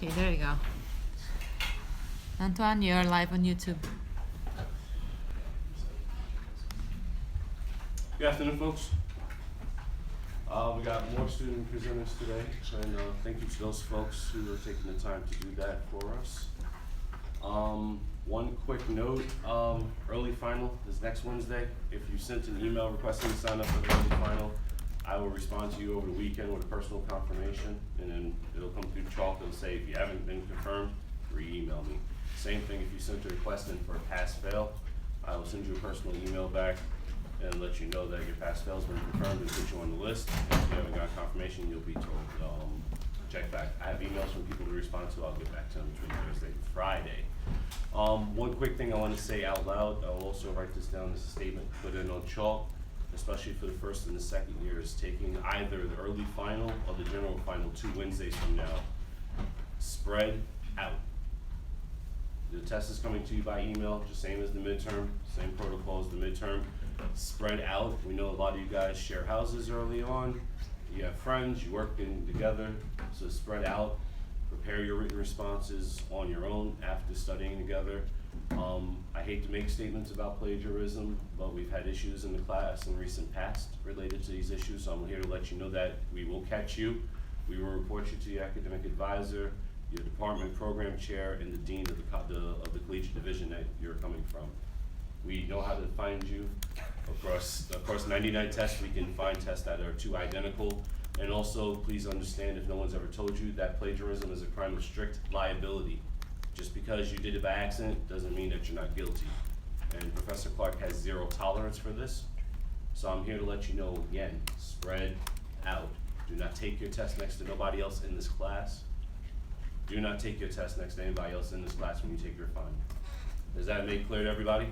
Okay, there you go. Antoine, you're live on YouTube. Good afternoon, folks. We got more student presenters today, and thank you to those folks who are taking the time to do that for us. One quick note, early final is next Wednesday. If you sent an email requesting to sign up for the early final, I will respond to you over the weekend with a personal confirmation, and then it'll come through chalk. It'll say, if you haven't been confirmed, re-email me. Same thing if you sent a request in for a pass-fail, I will send you a personal email back and let you know that your pass-fail has been confirmed and put you on the list. And if you haven't got confirmation, you'll be told, check back. I have emails from people to respond to. I'll get back to them between Thursday and Friday. One quick thing I want to say out loud, I'll also write this down as a statement, put it on chalk, especially for the first and the second years, taking either the early final or the general final 2 Wednesdays from now. Spread out. The test is coming to you by email, just same as the midterm, same protocol as the midterm. Spread out. We know a lot of you guys share houses early on. You have friends, you work together, so spread out. Prepare your written responses on your own after studying together. I hate to make statements about plagiarism, but we've had issues in the class in recent past related to these issues, so I'm here to let you know that we will catch you. We will report you to your academic advisor, your department program chair, and the dean of the collegiate division that you're coming from. We know how to find you. Across 99 tests, we can find tests that are too identical. And also, please understand, if no one's ever told you, that plagiarism is a crime of strict liability. Just because you did it by accident doesn't mean that you're not guilty. And Professor Clark has zero tolerance for this. So I'm here to let you know again, spread out. Do not take your test next to nobody else in this class. Do not take your test next to anybody else in this class when you take your final. Does that make clear to everybody?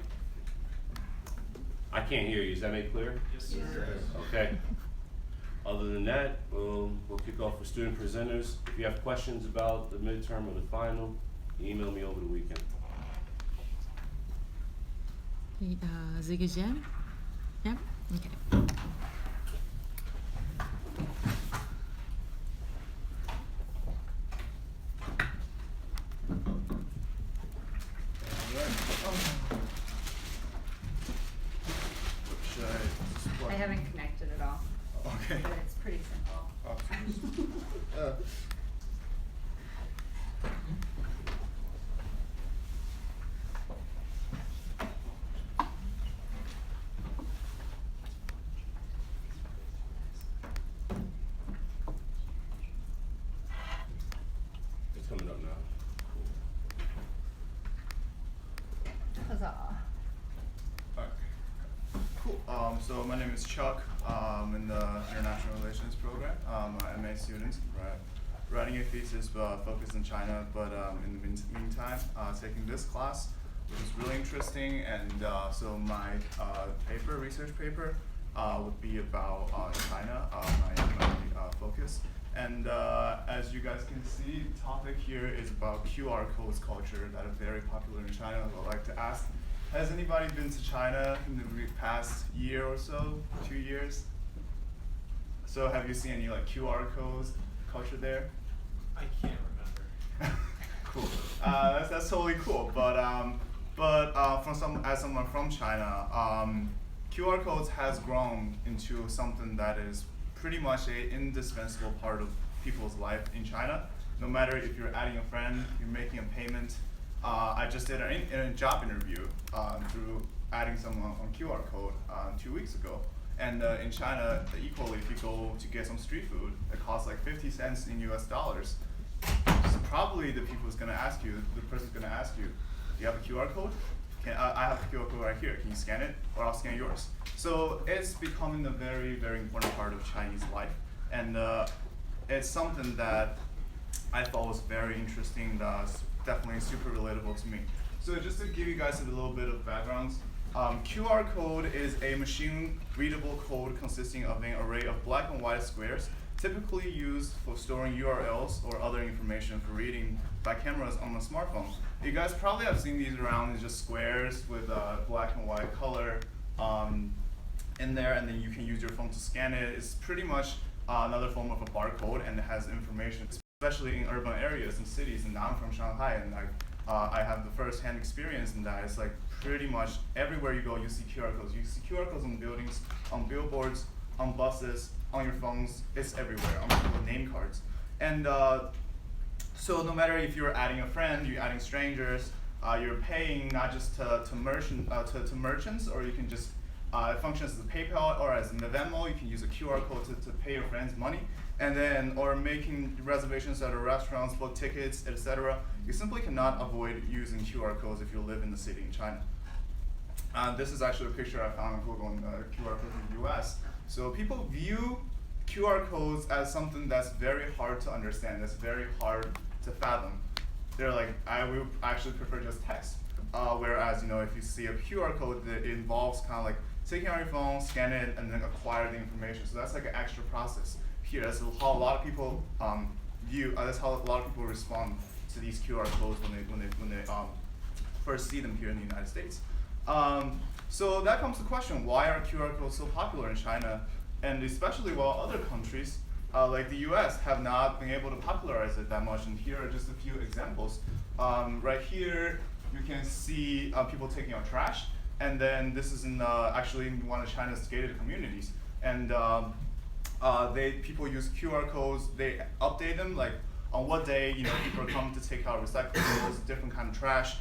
I can't hear you. Is that made clear? Yes, sir. Okay. Other than that, we'll kick off with student presenters. If you have questions about the midterm or the final, email me over the weekend. Ziggy Jam? Yeah? Okay. I haven't connected at all. Okay. But it's pretty simple. It's coming up now. Huzzah. Cool. So my name is Chuck. I'm in the International Relations program. I'm an MA student, writing a thesis focused in China, but in the meantime, taking this class, which is really interesting. And so my research paper, would be about China, my focus. And as you guys can see, the topic here is about QR codes culture that are very popular in China. I'd like to ask, has anybody been to China in the past year or so, 2 years? So have you seen any like QR codes culture there? I can't remember. Cool. That's totally cool. But as someone from China, QR codes has grown into something that is pretty much an indispensable part of people's life in China. No matter if you're adding a friend, you're making a payment. I just did a job interview through adding someone on QR code 2 weeks ago. And in China, equally, if you go to get some street food, it costs like 50 cents in US dollars. So probably the person's gonna ask you, do you have a QR code? I have a QR code right here. Can you scan it? Or I'll scan yours. So it's becoming a very, very important part of Chinese life. And it's something that I thought was very interesting, that's definitely super relatable to me. So just to give you guys a little bit of background, QR code is a machine-readable code consisting of an array of black and white squares, typically used for storing URLs or other information for reading by cameras on a smartphone. You guys probably have seen these around. It's just squares with black and white color in there, and then you can use your phone to scan it. It's pretty much another form of a barcode, and it has information. especially in urban areas and cities. And I'm from Shanghai, and I have the first-hand experience in that. It's like pretty much everywhere you go, you see QR codes. You see QR codes on buildings, on billboards, on buses, on your phones. It's everywhere, on people's name cards. And so no matter if you're adding a friend, you're adding strangers, you're paying not just to merchants, or you can just it functions as a PayPal or as a Venmo. You can use a QR code to pay your friends money, and then or making reservations at restaurants, book tickets, etc. You simply cannot avoid using QR codes if you live in the city in China. This is actually a picture I found on Google on QR codes in the US. So people view QR codes as something that's very hard to understand, that's very hard to fathom. They're like, I would actually prefer just text. Whereas, if you see a QR code, that involves kind of like taking out your phone, scan it, and then acquire the information. So that's like an extra process here. That's how a lot of people that's how a lot of people respond to these QR codes when they first see them here in the United States. So that comes to the question, why are QR codes so popular in China? And especially while other countries, like the US, have not been able to popularize it that much. And here are just a few examples. Right here, you can see people taking out trash. And then this is actually in one of China's gated communities. And people use QR codes, they update them, like on what day people are coming to take out recyclables, different kind of trash.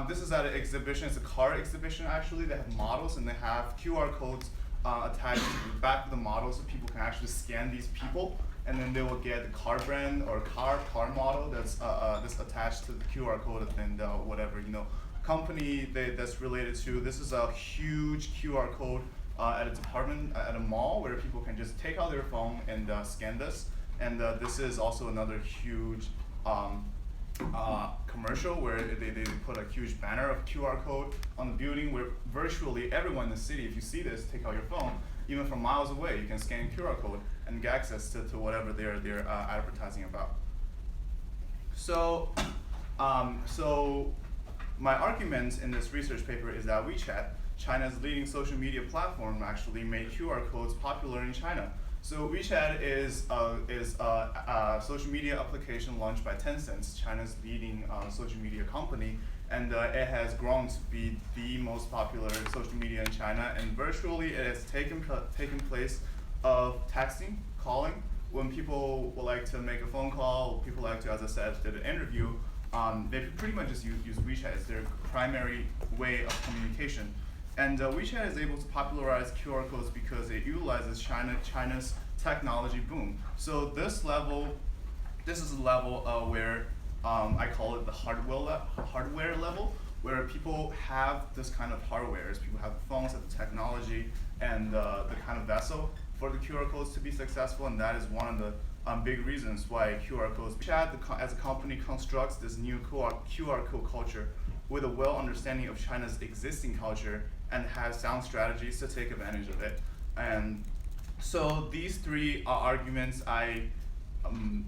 This is at an exhibition, it's a car exhibition actually. They have models and they have QR codes attached to the back of the model, so people can actually scan these people, and then they will get the car brand or car model that's attached to the QR code, and whatever company that's related to. This is a huge QR code at a mall where people can just take out their phone and scan this. And this is also another huge commercial where they put a huge banner of QR code on the building, where virtually everyone in the city, if you see this, take out your phone, even from miles away, you can scan QR code and get access to whatever they're advertising about. So my argument in this research paper is that WeChat, China's leading social media platform, actually made QR codes popular in China. So WeChat is a social media application launched by Tencent, China's leading social media company, and it has grown to be the most popular social media in China. And virtually, it has taken place of texting, calling. When people would like to make a phone call, people like to, as I said, did an interview. They pretty much just use WeChat as their primary way of communication. And WeChat is able to popularize QR codes because it utilizes China's technology boom. So this is a level where I call it the hardware level, where people have this kind of hardware. People have the phones, have the technology, and the kind of vessel for the QR codes to be successful, and that is one of the big reasons why QR codes. WeChat, as a company, constructs this new QR code culture with a well understanding of China's existing culture, and has sound strategies to take advantage of it. And so these three arguments, I kind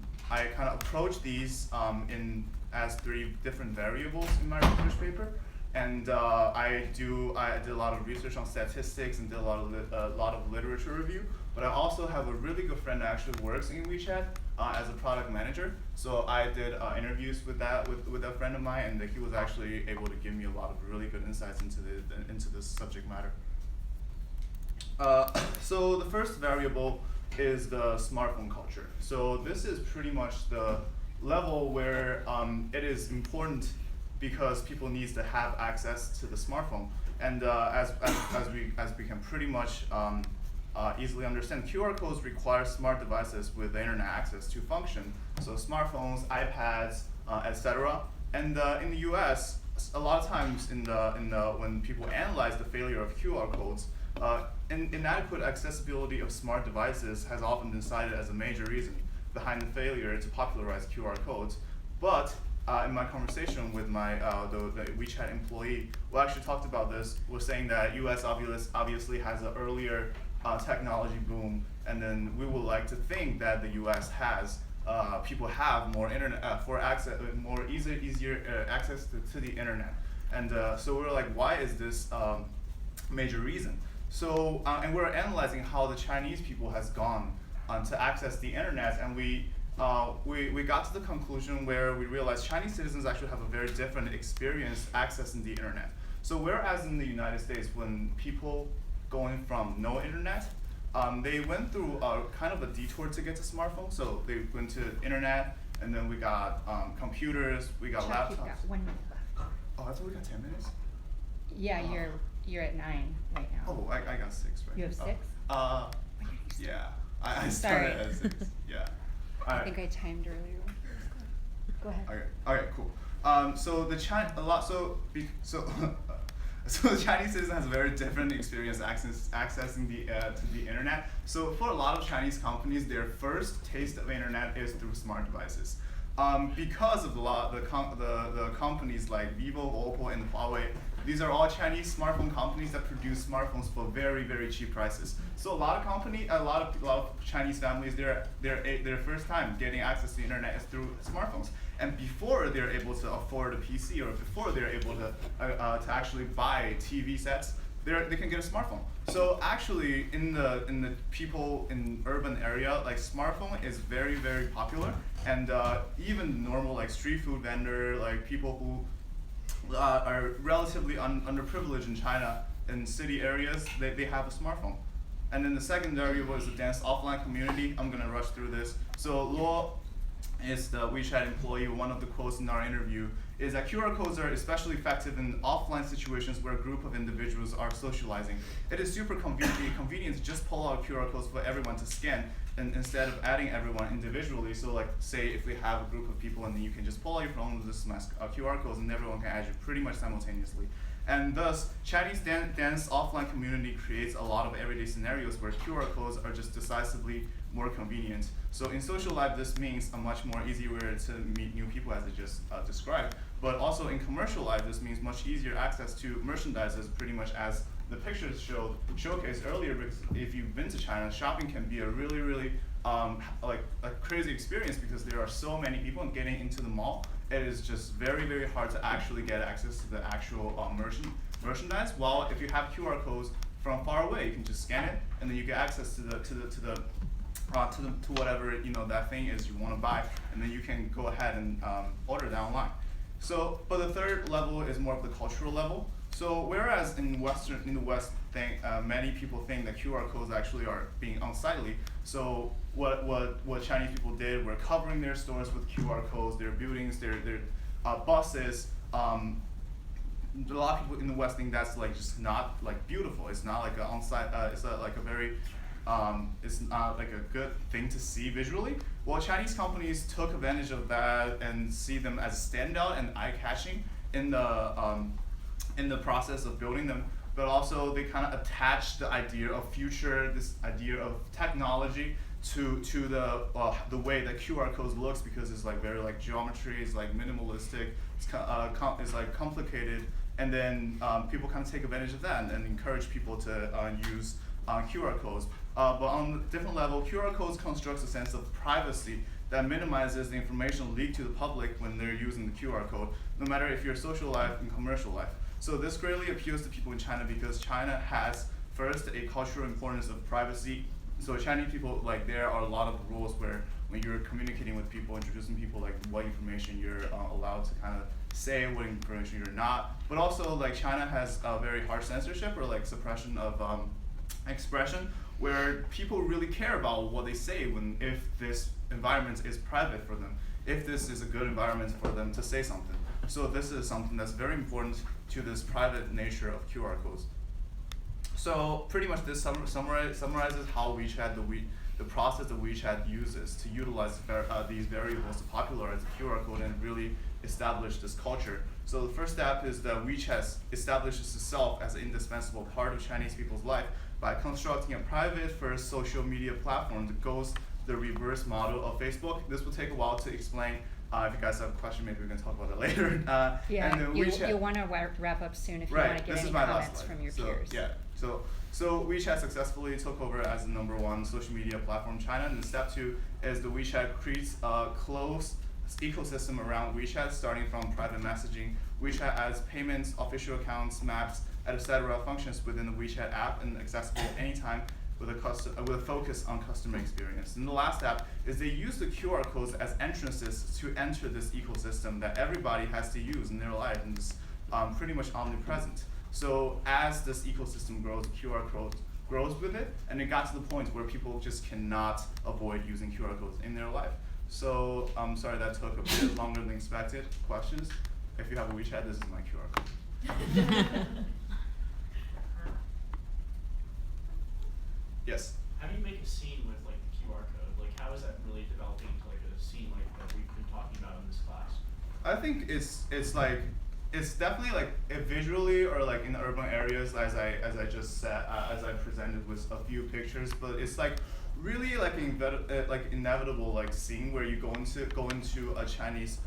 of approach these as three different variables in my research paper. And I did a lot of research on statistics and did a lot of literature review. But I also have a really good friend that actually works in WeChat as a product manager. So I did interviews with a friend of mine, and he was actually able to give me a lot of really good insights into this subject matter. So the first variable is the smartphone culture. So this is pretty much the level where it is important because people need to have access to the smartphone. And as we can pretty much easily understand, QR codes require smart devices with internet access to function. So smartphones, iPads, etc. And in the U.S., a lot of times when people analyze the failure of QR codes, inadequate accessibility of smart devices has often been cited as a major reason behind the failure to popularize QR codes. But in my conversation with the WeChat employee, we actually talked about this. We're saying that U.S. obviously has an earlier technology boom, and then we would like to think that the U.S. has people have more internet easier access to the internet, and so we're like, why is this major reason? So and we're analyzing how the Chinese people has gone to access the internet, and we we got to the conclusion where we realized Chinese citizens actually have a very different experience accessing the internet. So whereas in the United States, when people going from no internet, they went through kind of a detour to get to smartphones. So they went to internet, and then we got computers, we got Chuck, you've laptops. got 1 minute left. Oh, I thought we got 10 minutes? Yeah, you're at 9 right now. Oh, I got 6, right? You have 6? When did you start? Yeah, I started at 6, yeah. I think I timed earlier. Go ahead. Okay, cool. So the so the Chinese citizen has a very different experience accessing the internet. So for a lot of Chinese companies, their first taste of internet is through smart devices. Because of the companies like Vivo, Oppo, and Huawei, these are all Chinese smartphone companies that produce smartphones for very, very cheap prices. So a lot of Chinese families, their first time getting access to the internet is through smartphones. And before they're able to afford a PC, or before they're able to actually buy TV sets, they can get a smartphone. So actually, in the people in urban area, like smartphone is very, very popular, and even normal like street food vendor, like people who are relatively underprivileged in China in city areas, they have a smartphone. And then the second area was the dense offline community. I'm gonna rush through this. So Luo is the WeChat employee. One of the quotes in our interview is that QR codes are especially effective in offline situations where a group of individuals are socializing. It is super convenient to just pull out QR codes for everyone to scan, and instead of adding everyone individually. So like say if we have a group of people, and then you can just pull out your phone with this QR codes, and everyone can add you pretty much simultaneously. And thus, Chinese dense offline community creates a lot of everyday scenarios where QR codes are just decisively more convenient. So in social life, this means a much more easier way to meet new people, as I just described. But also in commercial life, this means much easier access to merchandises, pretty much as the pictures showcased earlier. Because if you've been to China, shopping can be a really, really like a crazy experience, because there are so many people, and getting into the mall, it is just very, very hard to actually get access to the actual merchandise. While if you have QR codes from far away, you can just scan it, and then you get access to whatever that thing is you want to buy, and then you can go ahead and order that online. So, but the third level is more of the cultural level. So whereas in the West, many people think that QR codes actually are being unsightly. So what Chinese people did were covering their stores with QR codes, their buildings, their buses. A lot of people in the West think that's like just not like beautiful. It's not like it's not like a good thing to see visually. Well, Chinese companies took advantage of that and see them as standout and eye-catching in the process of building them. But also they kind of attached the idea of future, this idea of technology to the way that QR codes looks, because it's like very like geometry, it's like minimalistic, it's like complicated, and then people kind of take advantage of that and encourage people to use QR codes. But on a different level, QR codes constructs a sense of privacy that minimizes the information leaked to the public when they're using the QR code, no matter if you're social life and commercial life. So this greatly appeals to people in China, because China has first a cultural importance of privacy. So Chinese people, like, there are a lot of rules where when you're communicating with people, introducing people, like what information you're allowed to kind of say, what information you're not. But also, like, China has a very harsh censorship, or like suppression of expression, where people really care about what they say if this environment is private for them, if this is a good environment for them to say something. So this is something that's very important to this private nature of QR codes. So pretty much this summarizes how WeChat, the process that WeChat uses to utilize these variables to popularize the QR code and really establish this culture. So the first step is that WeChat establishes itself as an indispensable part of Chinese people's life by constructing a private first social media platform that goes the reverse model of Facebook. This will take a while to explain. If you guys have a question, maybe we can talk about it later. Yeah, and then you want to wrap up soon if you right, want to get this any is my last comments slide. from your So, peers. Yeah, so WeChat successfully took over as the #1 social media platform in China, and step 2 is the WeChat creates a closed ecosystem around WeChat, starting from private messaging. WeChat adds payments, official accounts, maps, etc. functions within the WeChat app and accessible anytime with a focus on customer experience. And the last app is they use the QR codes as entrances to enter this ecosystem that everybody has to use in their life, and it's pretty much omnipresent. So as this ecosystem grows, QR code grows with it, and it got to the point where people just cannot avoid using QR codes in their life. So I'm sorry that took a bit longer than expected. Questions? If you have a WeChat, this is my QR code. Yes? How do you make a scene with like the QR code? Like how is that really developing into like a scene like that we've been talking about in this class? I think it's definitely like visually or like in the urban areas as I just said as I presented with a few pictures, but it's like really like inevitable like scene where you go into a Chinese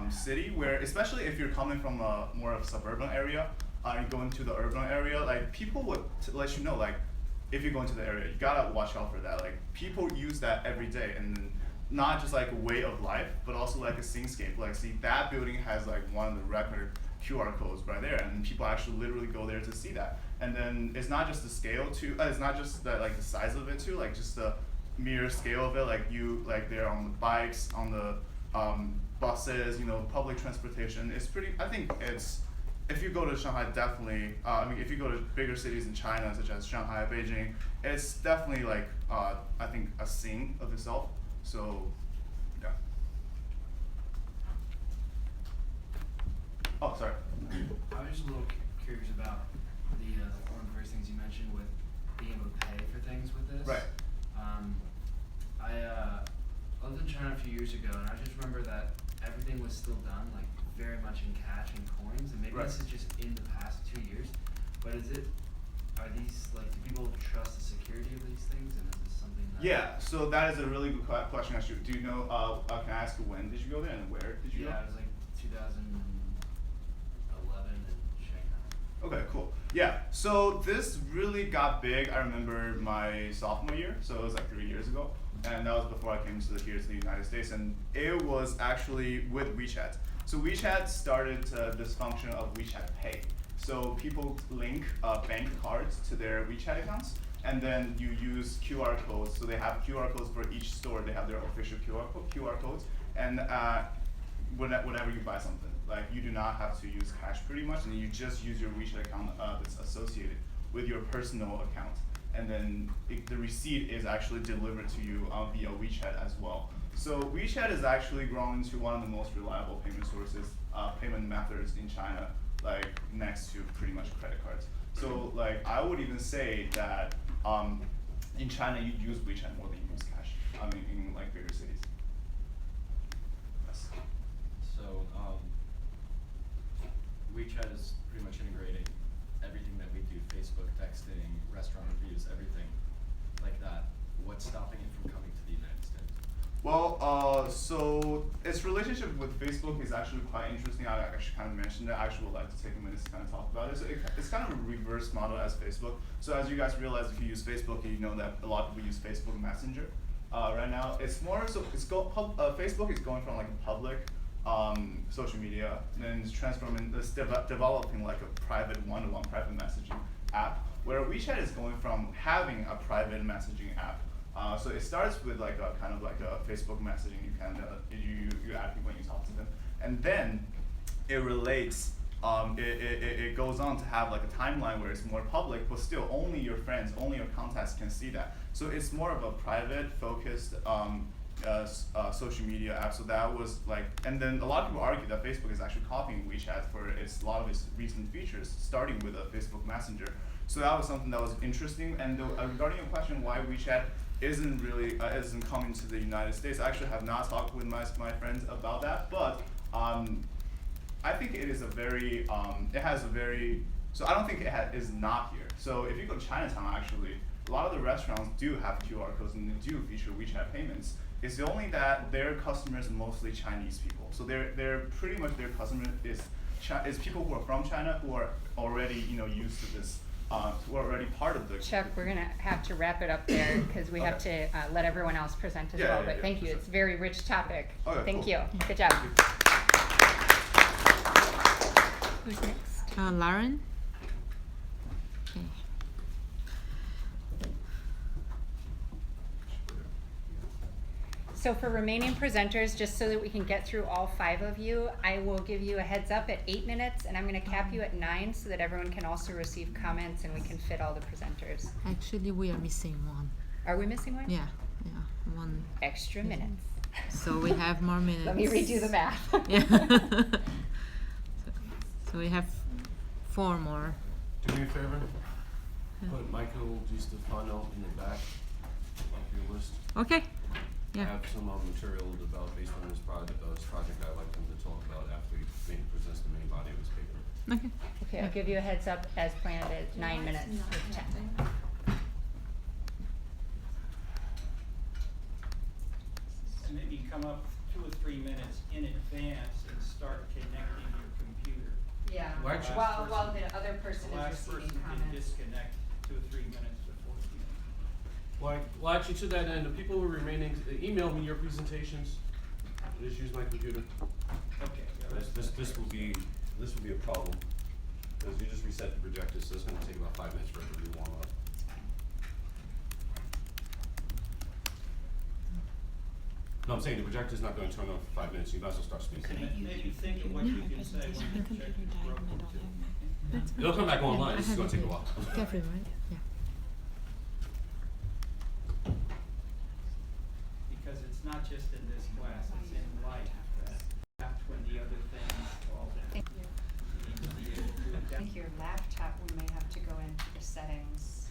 city where, especially if you're coming from a more of a suburban area, you go into the urban area, like people would let you know, like if you go into the area, you gotta watch out for that. Like people use that every day, and not just like a way of life, but also like a scenescape. Like see, that building has like one of the record QR codes right there, and people actually literally go there to see that. And then it's not just the scale too, it's not just that like the size of it too, like just the mere scale of it. Like they're on the bikes, on the buses, you know, public transportation. It's pretty. I think it's. If you go to Shanghai, definitely. I mean, if you go to bigger cities in China, such as Shanghai, Beijing, it's definitely like I think a scene of itself. So, yeah. Oh, sorry. I was just a little curious about one of the first things you mentioned with being able to pay for things with this. Right. I lived in China a few years ago, and I just remember that everything was still done like very much in cash and coins, and maybe Right. this is just in the past 2 years. But are these like, do people trust the security of these things, and is this something that? Yeah. So that is a really good question. Actually, do you know? Can I ask you when did you go there and where did you go? Yeah, it was like 2011 in Shanghai. Okay, cool. Yeah, so this really got big. I remember my sophomore year, so it was like 3 years ago, and that was before I came here to the United States, and it was actually with WeChat. So WeChat started this function of WeChat Pay. So people link bank cards to their WeChat accounts, and then you use QR codes. So they have QR codes for each store. They have their official QR codes, and whenever you buy something, like you do not have to use cash pretty much, and you just use your WeChat account that's associated with your personal account, and then the receipt is actually delivered to you via WeChat as well. So WeChat is actually grown into one of the most reliable payment sources, payment methods in China, like next to pretty much credit cards. So like I would even say that in China you use WeChat more than you use cash. I mean in like bigger cities. Yes. So WeChat is pretty much integrating everything that we do, Facebook, texting, restaurant reviews, everything like that. What's stopping it from coming to the United States? Well, so its relationship with Facebook is actually quite interesting. I actually kind of mentioned it. I actually would like to take a minute to kind of talk about it. So it's kind of a reverse model as Facebook. So as you guys realize, if you use Facebook, you know that a lot of people use Facebook Messenger. Right now, it's more so Facebook is going from like a public social media, and then it's transforming, it's developing like a private one-to-one private messaging app, where WeChat is going from having a private messaging app. So it starts with like a kind of like a Facebook messaging. You can you add people when you talk to them, and then it relates. It goes on to have like a timeline where it's more public, but still only your friends, only your contacts can see that. So it's more of a private, focused social media app. So that was like, and then a lot of people argue that Facebook is actually copying WeChat for a lot of its recent features, starting with a Facebook Messenger. So that was something that was interesting. And regarding your question, why WeChat isn't coming to the United States, I actually have not talked with my friends about that, but I think it is a very, it has a very, so I don't think it is not here. So if you go to Chinatown, actually, a lot of the restaurants do have QR codes and they do feature WeChat payments. It's only that their customers are mostly Chinese people. So they're pretty much their customer is people who are from China who are already used to this, who are already part of the. Chuck, we're gonna have to wrap it up there because we have to let everyone else present as well. But thank you. Sure. It's a very rich topic. Okay, thank cool. you. Good job. Who's next? Lauren? Okay. So for remaining presenters, just so that we can get through all 5 of you, I will give you a heads up at 8 minutes, and I'm gonna cap you at 9 so that everyone can also receive comments and we can fit all the presenters. Actually, we are missing one. Are we missing one? Yeah, one. Extra minutes. So we have more minutes. Let me redo the math. Yeah. So we have 4 more. Do me a favor, put Michael Stefano in the back of your list. Okay. I Yeah. have some material developed based on this project I'd like him to talk about after he presents the main body of his paper. Okay. Okay, I'll give you a heads up as planned at 9 minutes with 10. And maybe come up 2 or 3 minutes in advance and start connecting your computer. Yeah, Well, actually- while the other person The is last person receiving can comments. disconnect 2 or 3 minutes before the meeting. Well, actually, to that end, the people who are remaining, email me your presentations. Just use my computer. Okay. yeah, This will be a problem, because you just reset the projector, so it's gonna take about 5 minutes for it to re-warm up. No, I'm saying the projector's not gonna turn on for 5 minutes, you might as well start speaking. Maybe think of what you can say when the projector's broken too. It'll come back online, it's just gonna take a while. Catherine, right? Yeah. Because it's not just in this class, it's in life that when the other things fall down. Thank you. need to be able to I adapt. think your laptop, we may have to go into the settings.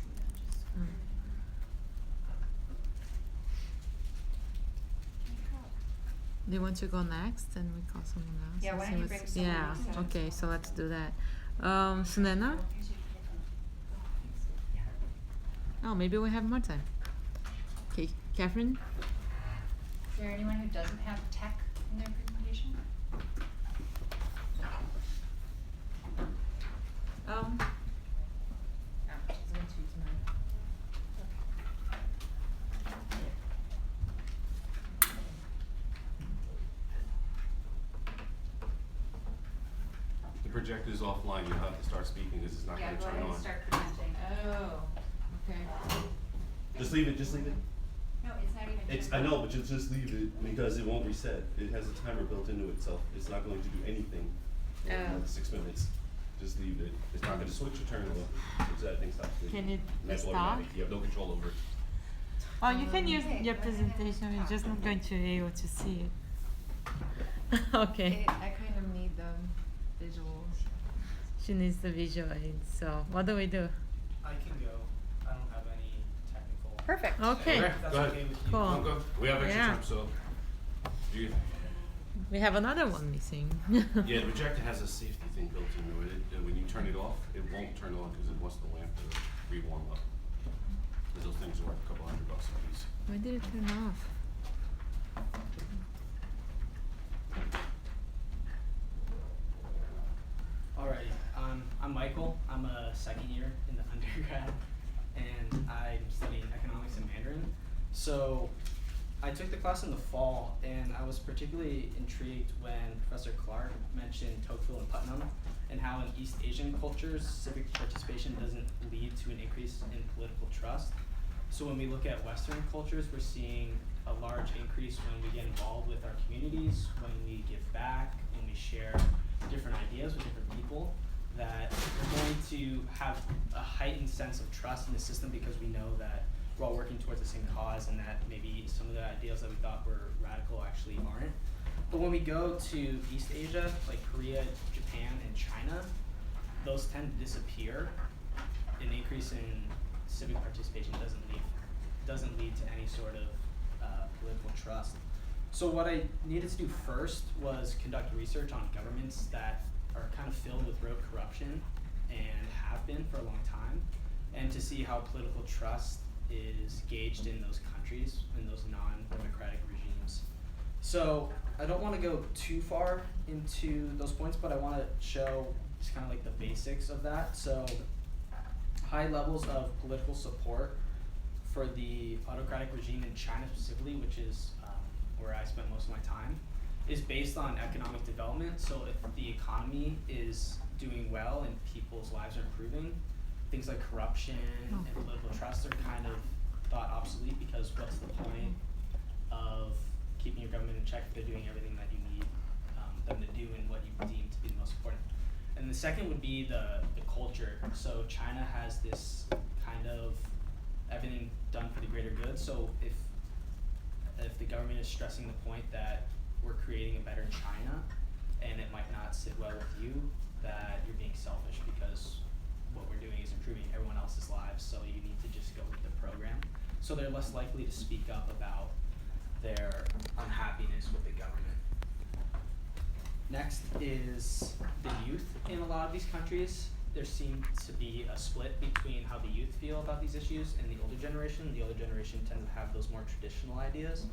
Do you want to go next and we call someone else? Yeah, and why see don't you what's- bring someone else Yeah, in? okay, so let's do that. Sunena? Oh, maybe we have more time. Okay, Catherine? Is there anyone who doesn't have tech in their presentation? The projector's offline, you'll have to start speaking, because it's not Yeah, gonna go turn ahead on. and start presenting. Oh, okay. Just leave it, just leave it. No, it's not even. It's, I turned know, on. but just leave it, because it won't reset. It has a timer built into itself. It's not going to do anything for Oh. another 6 minutes. Just leave it. It's not gonna switch or turn it off. It's that thing stops. Can it That's stop? automatic. You have no control over it. Oh, you can use Okay, your go ahead and presentation, you're just not talk. going to be able to see it. Okay. I kind of need the visuals. She needs the visual aid, so what do we do? I can go. I don't have any technical. Perfect. Okay, Okay. That's Go ahead. okay with you. Cool. Go. We have extra Yeah. time, so. You, we have another one missing. yeah, the projector has a safety thing built into it. When you turn it off, it won't turn on because it wants the lamp to re-warm up. Because those things are worth a couple $100 a piece. Why did it turn off? Alrighty, I'm Michael. I'm a second year in the undergrad, and I'm studying economics and Mandarin. So, I took the class in the fall, and I was particularly intrigued when Professor Clark mentioned Tocqueville and Putnam, and how in East Asian cultures, civic participation doesn't lead to an increase in political trust. So when we look at Western cultures, we're seeing a large increase when we get involved with our communities, when we give back, when we share different ideas with different people, that we're going to have a heightened sense of trust in the system because we know that we're all working towards the same cause and that maybe some of the ideas that we thought were radical actually aren't. But when we go to East Asia, like Korea, Japan, and China, those tend to disappear. An increase in civic participation doesn't lead to any sort of political trust. So what I needed to do first was conduct research on governments that are kind of filled with rote corruption and have been for a long time, and to see how political trust is gauged in those countries, in those non-democratic regimes. So I don't want to go too far into those points, but I want to show just kind of like the basics of that. So high levels of political support for the autocratic regime in China specifically, which is where I spent most of my time, is based on economic development. So if the economy is doing well and people's lives are improving, things like corruption and political trust are kind of thought obsolete, because what's the point of keeping your government in check, if they're doing everything that you need them to do and what you deem to be the most important. And the second would be the culture. So China has this kind of everything done for the greater good. So if the government is stressing the point that we're creating a better China and it might not sit well with you, that you're being selfish because what we're doing is improving everyone else's lives, so you need to just go with the program. So they're less likely to speak up about their unhappiness with the government. Next is the youth in a lot of these countries. There seems to be a split between how the youth feel about these issues and the older generation. The older generation tends to have those more traditional ideas,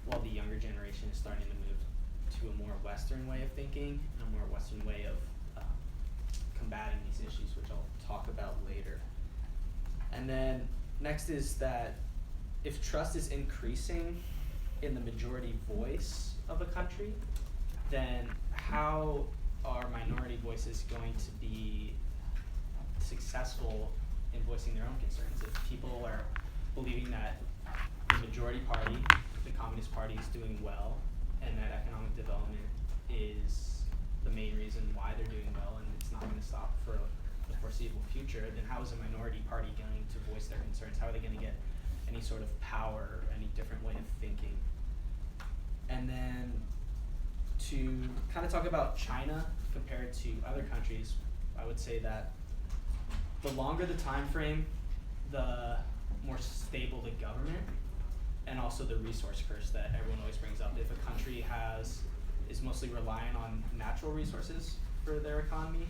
while the younger generation is starting to move to a more Western way of thinking and a more Western way of combating these issues, which I'll talk about later. And then next is that if trust is increasing in the majority voice of a country, then how are minority voices going to be successful in voicing their own concerns? If people are believing that the majority party, the Communist Party, is doing well, and that economic development is the main reason why they're doing well, and it's not going to stop for the foreseeable future, then how is a minority party going to voice their concerns? How are they going to get any sort of power or any different way of thinking? And then to kind of talk about China compared to other countries, I would say that the longer the time frame, the more stable the government, and also the resource curse that everyone always brings up. If a country is mostly relying on natural resources for their economy,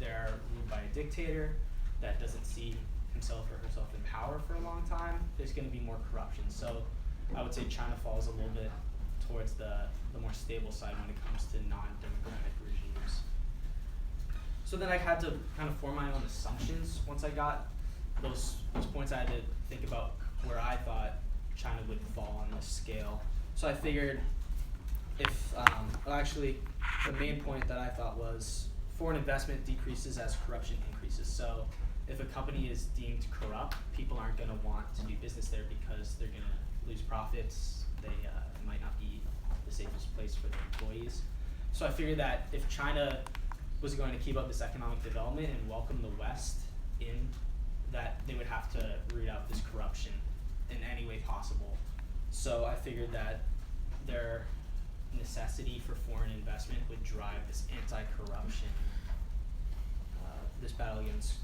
they're ruled by a dictator that doesn't see himself or herself in power for a long time, there's going to be more corruption. So I would say China falls a little bit towards the more stable side when it comes to non-democratic regimes. So then I had to kind of form my own assumptions. Once I got those points, I had to think about where I thought China would fall on this scale. So I figured if, actually, the main point that I thought was foreign investment decreases as corruption increases. So if a company is deemed corrupt, people aren't going to want to do business there because they're going to lose profits. It might not be the safest place for their employees. So I figured that if China was going to keep up this economic development and welcome the West in, that they would have to root out this corruption in any way possible. So I figured that their necessity for foreign investment would drive this anti-corruption, this battle against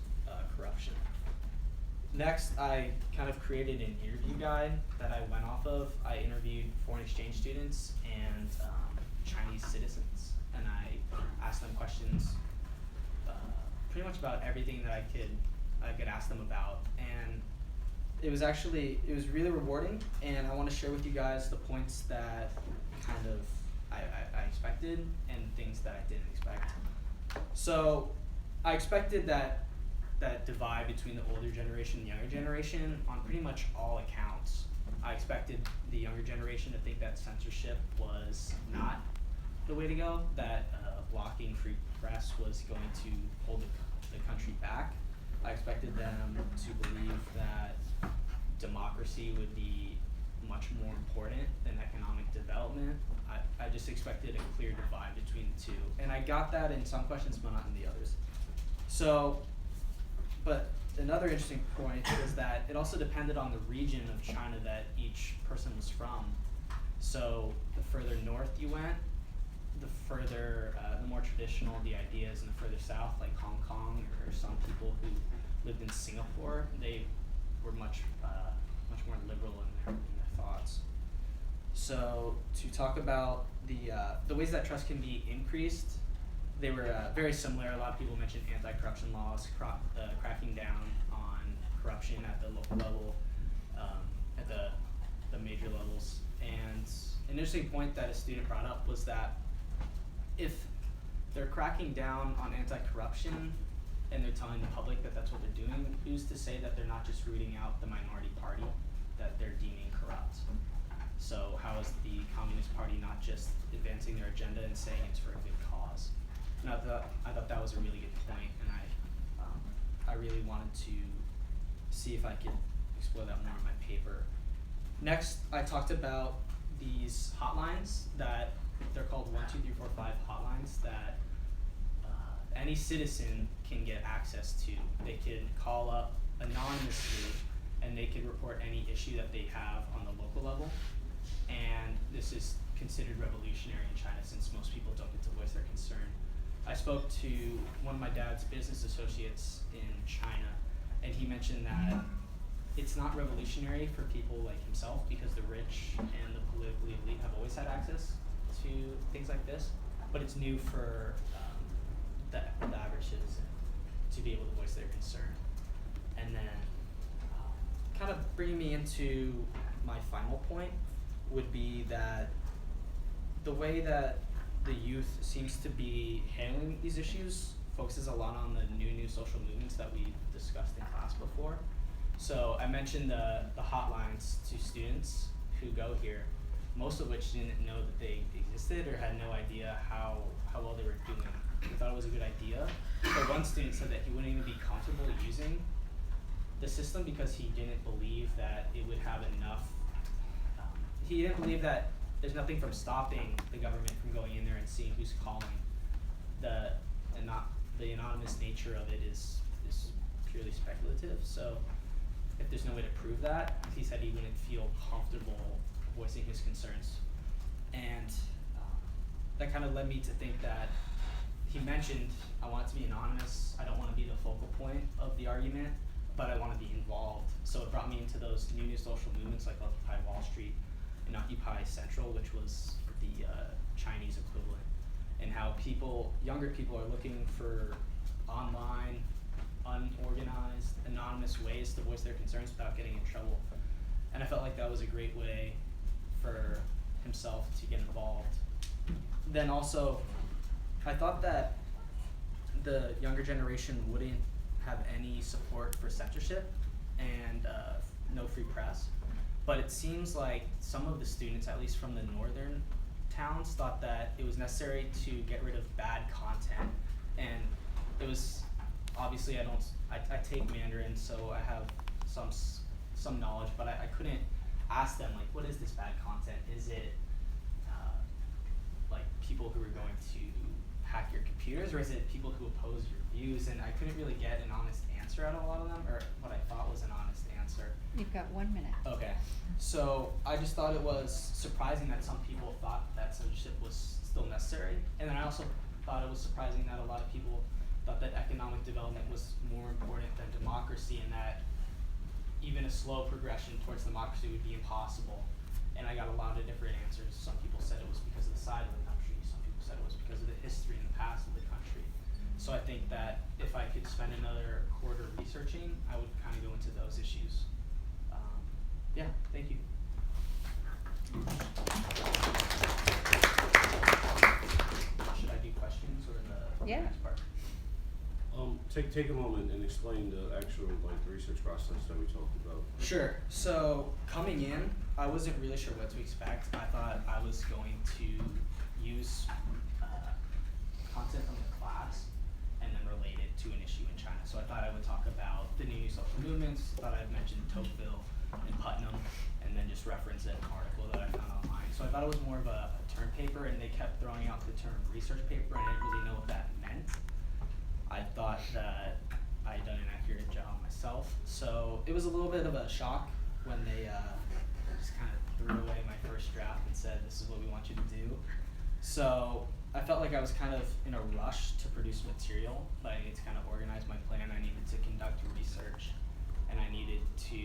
corruption. Next, I kind of created an interview guide that I went off of. I interviewed foreign exchange students and Chinese citizens, and I asked them questions pretty much about everything that I could ask them about. And it was really rewarding, and I want to share with you guys the points that kind of I expected and things that I didn't expect. So I expected that divide between the older generation and the younger generation on pretty much all accounts. I expected the younger generation to think that censorship was not the way to go, that blocking free press was going to hold the country back. I expected them to believe that democracy would be much more important than economic development. I just expected a clear divide between the two. And I got that in some questions, but not in the others. So, but another interesting point is that it also depended on the region of China that each person was from. So the further north you went, the further, the more traditional the ideas, and the further south, like Hong Kong or some people who lived in Singapore, they were much more liberal in their thoughts. So to talk about the ways that trust can be increased, they were very similar. A lot of people mentioned anti-corruption laws, cracking down on corruption at the local level, at the major levels. And an interesting point that a student brought up was that if they're cracking down on anti-corruption and they're telling the public that that's what they're doing, who's to say that they're not just rooting out the minority party that they're deeming corrupt? So how is the Communist Party not just advancing their agenda and saying it's for a good cause? And I thought that was a really good point, and I really wanted to see if I could explore that more in my paper. Next, I talked about these hotlines that they're called 1, 2, 3, 4, 5 hotlines that any citizen can get access to. They can call up anonymously and they can report any issue that they have on the local level. And this is considered revolutionary in China since most people don't get to voice their concern. I spoke to one of my dad's business associates in China, and he mentioned that it's not revolutionary for people like himself because the rich and the politically elite have always had access to things like this, but it's new for the average citizen to be able to voice their concern. And then kind of bringing me into my final point would be that the way that the youth seems to be handling these issues focuses a lot on the new social movements that we discussed in class before. So I mentioned the hotlines to students who go here, most of which didn't know that they existed or had no idea how well they were doing. I thought it was a good idea, but one student said that he wouldn't even be comfortable using the system because he didn't believe that it would have enough. He didn't believe that there's nothing from stopping the government from going in there and seeing who's calling. The anonymous nature of it is purely speculative. So if there's no way to prove that, he said he wouldn't feel comfortable voicing his concerns. And that kind of led me to think that he mentioned, I want it to be anonymous, I don't want to be the focal point of the argument, but I want to be involved. So it brought me into those new social movements like Occupy Wall Street and Occupy Central, which was the Chinese equivalent, and how younger people are looking for online, unorganized, anonymous ways to voice their concerns without getting in trouble. And I felt like that was a great way for himself to get involved. Then also, I thought that the younger generation wouldn't have any support for censorship and no free press. But it seems like some of the students, at least from the northern towns, thought that it was necessary to get rid of bad content. And it was, obviously I take Mandarin, so I have some knowledge, but I couldn't ask them, like, what is this bad content? Is it like people who are going to hack your computers, or is it people who oppose your views? And I couldn't really get an honest answer out of a lot of them, or what I thought was an honest answer. You've got 1 minute. Okay, so I just thought it was surprising that some people thought that censorship was still necessary, and then I also thought it was surprising that a lot of people thought that economic development was more important than democracy, and that even a slow progression towards democracy would be impossible. And I got a lot of different answers. Some people said it was because of the side of the country, some people said it was because of the history and the past of the country. So I think that if I could spend another quarter researching, I would kind of go into those issues. Yeah, thank you. Should I do questions or the next part? Take a moment and explain the actual the research process that we talked about. Sure. So coming in, I wasn't really sure what to expect. I thought I was going to use content from the class and then relate it to an issue in China. So I thought I would talk about the new social movements. I thought I'd mention Tocqueville and Putnam, and then just reference an article that I found online. So I thought it was more of a term paper, and they kept throwing out the term research paper, and I didn't really know what that meant. I thought that I had done an accurate job myself. So it was a little bit of a shock when they just kind of threw away my first draft and said, this is what we want you to do. So I felt like I was kind of in a rush to produce material, but I needed to kind of organize my plan. I needed to conduct research, and I needed to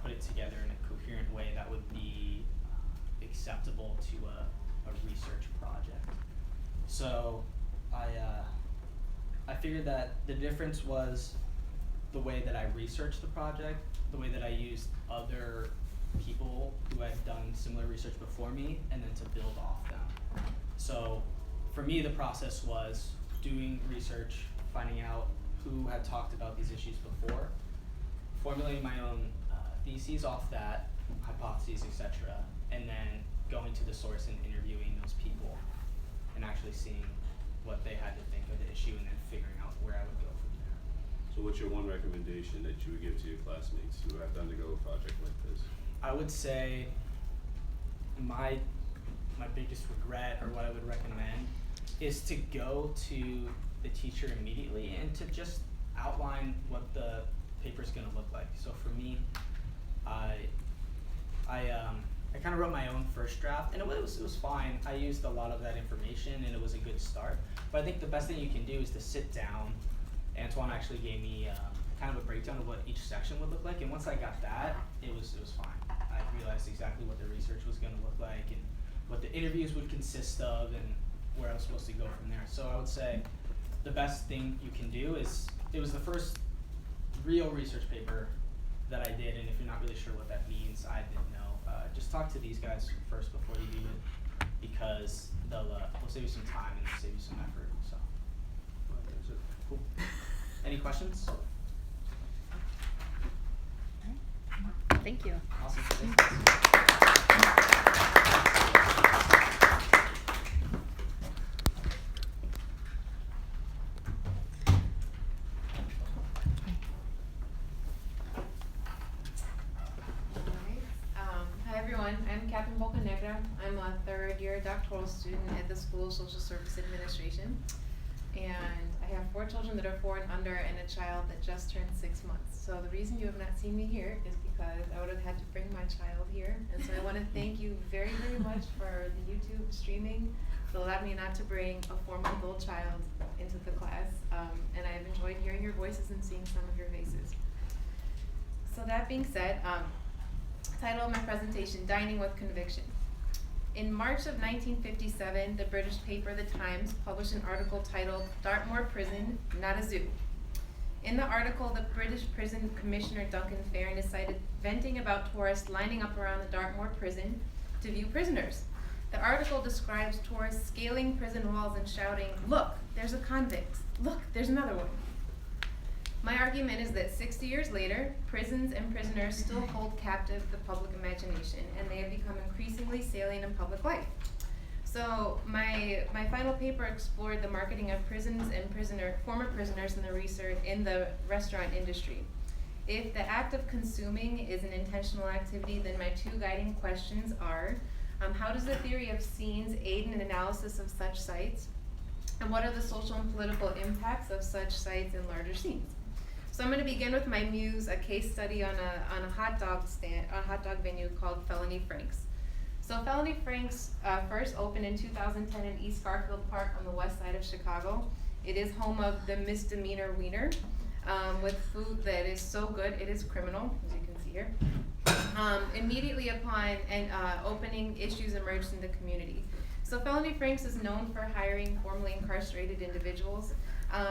put it together in a coherent way that would be acceptable to a research project. So I figured that the difference was the way that I researched the project, the way that I used other people who had done similar research before me, and then to build off them. So for me, the process was doing research, finding out who had talked about these issues before, formulating my own theses off that, hypotheses, etc., and then going to the source and interviewing those people and actually seeing what they had to think of the issue and then figuring out where I would go from there. So what's your one recommendation that you would give to your classmates who have to undergo a project like this? I would say my my biggest regret or what I would recommend is to go to the teacher immediately and to just outline what the paper is going to look like. So for me, I kind of wrote my own first draft, and it was fine. I used a lot of that information, and it was a good start. But I think the best thing you can do is to sit down. Antoine actually gave me kind of a breakdown of what each section would look like, and once I got that, it was fine. I realized exactly what the research was going to look like and what the interviews would consist of and where I was supposed to go from there. So I would say the best thing you can do is, it was the first real research paper that I did, and if you're not really sure what that means, I didn't know. Just talk to these guys first before you do it, because they'll save you some time and save you some effort. So, that's it. Cool. Any questions? Thank you. Awesome. Hi everyone, I'm Catherine Bocanegra. I'm a third-year doctoral student at the School of Social Service Administration. And I have 4 children that are 4 and under and a child that just turned 6 months. So the reason you have not seen me here is because I would have had to bring my child here. And so I want to thank you very, very much for the YouTube streaming that allowed me not to bring a 4-month-old child into the class. And I've enjoyed hearing your voices and seeing some of your faces. So that being said, title of my presentation, Dining with Conviction. In March of 1957, the British paper The Times published an article titled, Dartmoor Prison, Not a Zoo. In the article, the British Prison Commissioner Duncan Farron is cited venting about tourists lining up around the Dartmoor prison to view prisoners. The article describes tourists scaling prison walls and shouting, "Look, there's a convict. Look, there's another one." My argument is that 60 years later, prisons and prisoners still hold captive the public imagination, and they have become increasingly salient in public life. So my final paper explored the marketing of prisons and former prisoners in the restaurant industry. If the act of consuming is an intentional activity, then my 2 guiding questions are, how does the theory of scenes aid in an analysis of such sites? And what are the social and political impacts of such sites in larger scenes? So I'm going to begin with my muse, a case study on a hot dog venue called Felony Franks. So Felony Franks first opened in 2010 in East Garfield Park on the west side of Chicago. It is home of the misdemeanor wiener, with food that is so good it is criminal, as you can see here. Immediately upon opening, issues emerged in the community. So Felony Franks is known for hiring formerly incarcerated individuals.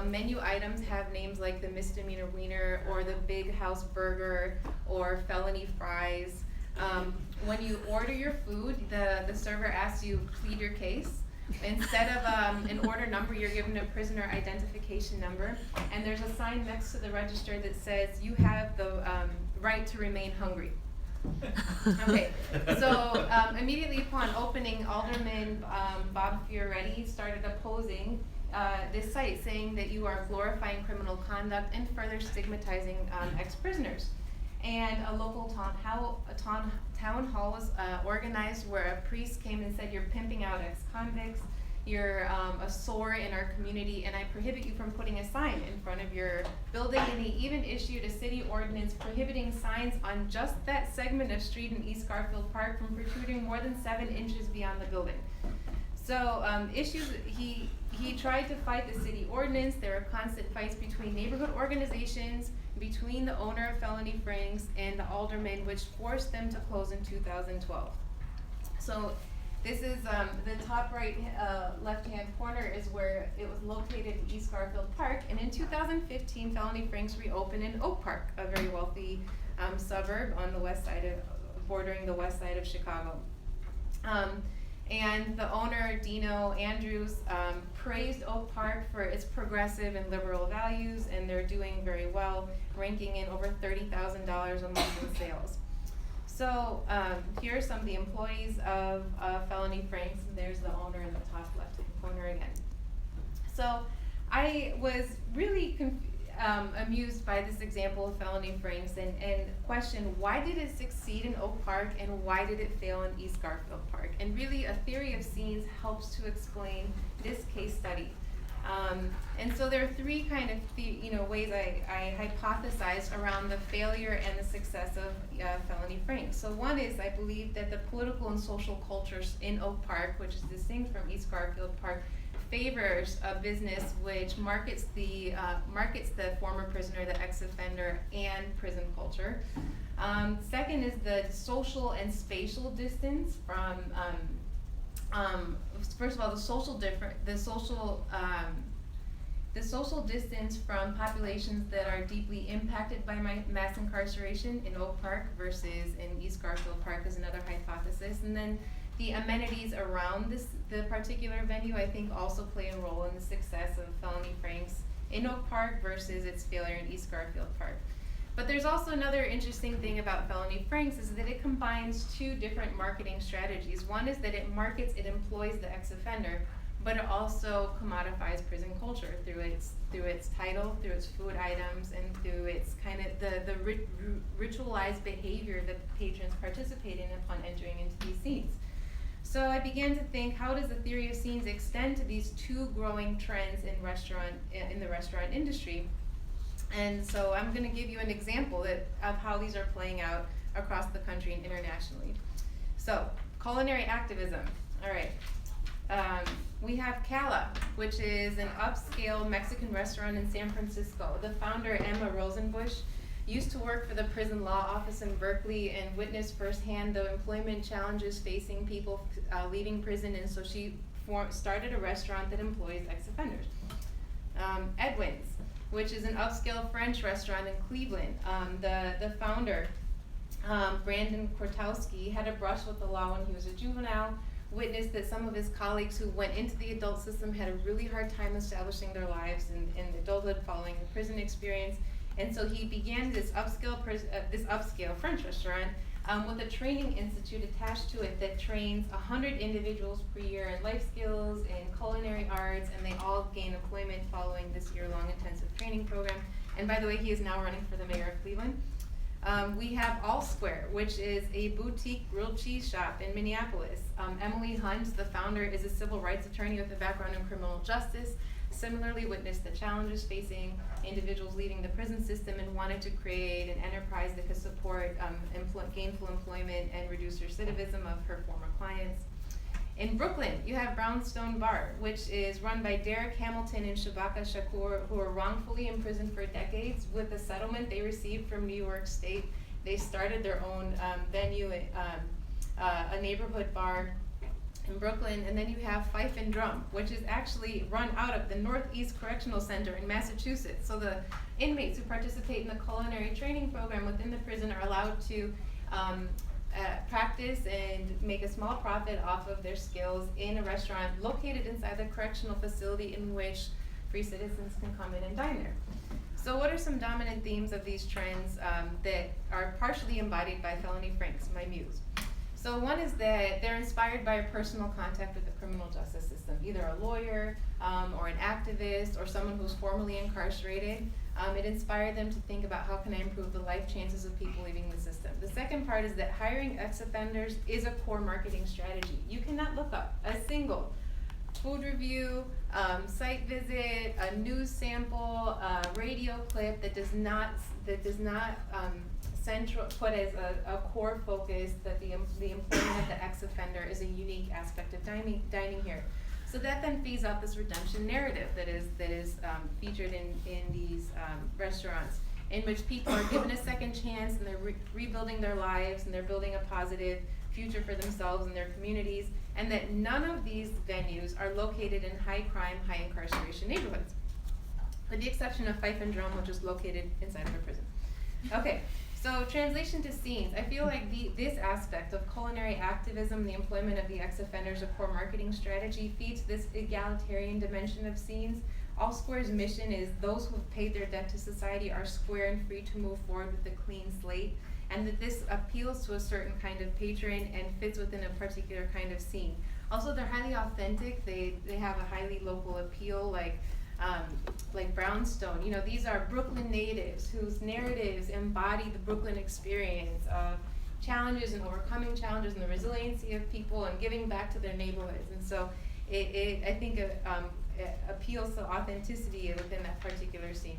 Menu items have names like the misdemeanor wiener or the big house burger or felony fries. When you order your food, the server asks you plead your case. Instead of an order number, you're given a prisoner identification number, and there's a sign next to the register that says you have the right to remain hungry. Okay, so immediately upon opening, Alderman Bob Fioretti started opposing this site, saying that you are glorifying criminal conduct and further stigmatizing ex-prisoners. And a local town hall was organized where a priest came and said, "You're pimping out ex-convicts, you're a sore in our community, and I prohibit you from putting a sign in front of your building." And he even issued a city ordinance prohibiting signs on just that segment of street in East Garfield Park from protruding more than 7 inches beyond the building. So he tried to fight the city ordinance. There were constant fights between neighborhood organizations, between the owner of Felony Franks and the alderman, which forced them to close in 2012. So this is the top right left-hand corner is where it was located in East Garfield Park. And in 2015, Felony Franks reopened in Oak Park, a very wealthy suburb on the west side bordering the west side of Chicago. And the owner, Dino Andrews, praised Oak Park for its progressive and liberal values, and they're doing very well, ranking in over $30,000 a month in sales. So here are some of the employees of Felony Franks, and there's the owner in the top left-hand corner again. So I was really amused by this example of Felony Franks and question why did it succeed in Oak Park and why did it fail in East Garfield Park? And really, a theory of scenes helps to explain this case study. And so there are three kind of ways I hypothesized around the failure and the success of Felony Franks. So one is I believe that the political and social cultures in Oak Park, which is distinct from East Garfield Park, favors a business which markets the former prisoner, the ex-offender, and prison culture. Second is the social and spatial distance from first of all, the social distance from populations that are deeply impacted by mass incarceration in Oak Park versus in East Garfield Park is another hypothesis. And then the amenities around the particular venue, I think, also play a role in the success of Felony Franks in Oak Park versus its failure in East Garfield Park. But there's also another interesting thing about Felony Franks is that it combines two different marketing strategies. One is that it employs the ex-offender, but it also commodifies prison culture through its title, through its food items, and through its kind of the ritualized behavior that patrons participate in upon entering into these scenes. So I began to think, how does the theory of scenes extend to these two growing trends in the restaurant industry? And so I'm going to give you an example of how these are playing out across the country and internationally. So, culinary activism. All right. We have Cala, which is an upscale Mexican restaurant in San Francisco. The founder, Emma Rosenbusch, used to work for the prison law office in Berkeley and witnessed firsthand the employment challenges facing people leaving prison, and so she started a restaurant that employs ex-offenders. Edwin's, which is an upscale French restaurant in Cleveland. The founder, Brandon Kortowski, had a brush with the law when he was a juvenile, witnessed that some of his colleagues who went into the adult system had a really hard time establishing their lives in adulthood following the prison experience. And so he began this upscale French restaurant with a training institute attached to it that trains 100 individuals per year in life skills and culinary arts, and they all gain employment following this year-long intensive training program. And by the way, he is now running for the mayor of Cleveland. We have All Square, which is a boutique grilled cheese shop in Minneapolis. Emily Hunt, the founder, is a civil rights attorney with a background in criminal justice. Similarly witnessed the challenges facing individuals leaving the prison system and wanted to create an enterprise that could support gainful employment and reduce recidivism of her former clients. In Brooklyn, you have Brownstone Bar, which is run by Derek Hamilton and Shabaka Shakur, who were wrongfully imprisoned for decades. With the settlement they received from New York State, they started their own venue, a neighborhood bar in Brooklyn. And then you have Fife Drum, which is actually run out of the Northeast Correctional Center in Massachusetts. So the inmates who participate in the culinary training program within the prison are allowed to practice and make a small profit off of their skills in a restaurant located inside the correctional facility in which free citizens can come in and dine there. So what are some dominant themes of these trends that are partially embodied by Felony Franks, my muse? So one is that they're inspired by a personal contact with the criminal justice system, either a lawyer or an activist or someone who's formerly incarcerated. It inspired them to think about how can I improve the life chances of people leaving the system. The second part is that hiring ex-offenders is a core marketing strategy. You cannot look up a single food review, site visit, a news sample, a radio clip that does not put as a core focus that the employment of the ex-offender is a unique aspect of dining here. So that then feeds off this redemption narrative that is featured in these restaurants, in which people are given a second chance and they're rebuilding their lives and they're building a positive future for themselves and their communities, and that none of these venues are located in high crime, high incarceration neighborhoods, with the exception of Fife Drum, which is located inside of a prison. Okay. So translation to scenes, I feel like this aspect of culinary activism, the employment of the ex-offenders, a core marketing strategy, feeds this egalitarian dimension of scenes. All Square's mission is those who have paid their debt to society are square and free to move forward with a clean slate, and that this appeals to a certain kind of patron and fits within a particular kind of scene. Also, they're highly authentic. They have a highly local appeal, like like Brownstone. You know, these are Brooklyn natives whose narratives embody the Brooklyn experience of challenges and overcoming challenges and the resiliency of people and giving back to their neighborhoods. And so I think it appeals to authenticity within that particular scene.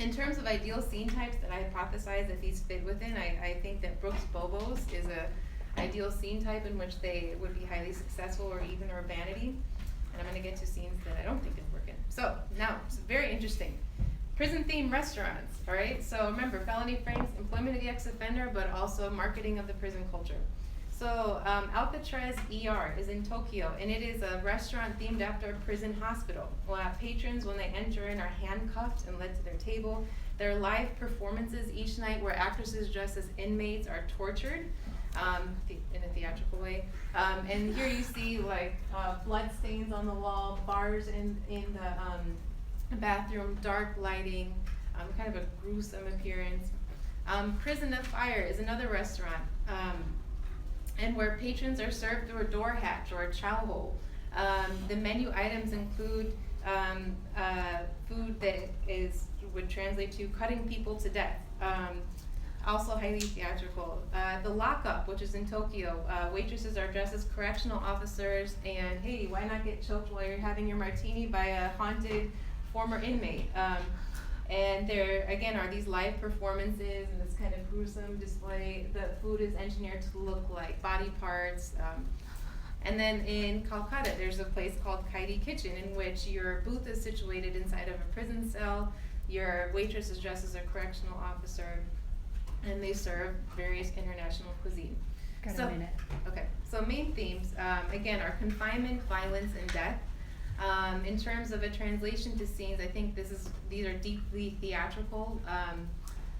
In terms of ideal scene types that I hypothesize that these fit within, I think that Brooks Bobos is a ideal scene type in which they would be highly successful, or even urbanity. And I'm gonna get to scenes that I don't think they work in. So now, it's very interesting. Prison themed restaurants, all right? So remember, Felony Franks, employment of the ex-offender, but also marketing of the prison culture. So Alcatraz ER is in Tokyo, and it is a restaurant themed after a prison hospital. Patrons, when they enter in, are handcuffed and led to their table. There are live performances each night where actresses dressed as inmates are tortured in a theatrical way. And here you see like blood stains on the wall, bars in the bathroom, dark lighting, kind of a gruesome appearance. Prison Afire is another restaurant, and where patrons are served through a door hatch or a chow hole. The menu items include food that would translate to cutting people to death. Also highly theatrical. The Lockup, which is in Tokyo, waitresses are dressed as correctional officers, and hey, why not get choked while you're having your martini by a haunted former inmate? And there, again, are these live performances and this kind of gruesome display. The food is engineered to look like body parts. And then in Calcutta, there's a place called Kaidi Kitchen, in which your booth is situated inside of a prison cell. Your waitress is dressed as a correctional officer, and they serve various international cuisine. Got a minute. Okay, so main themes, again, are confinement, violence, and death. In terms of a translation to scenes, I think these are deeply theatrical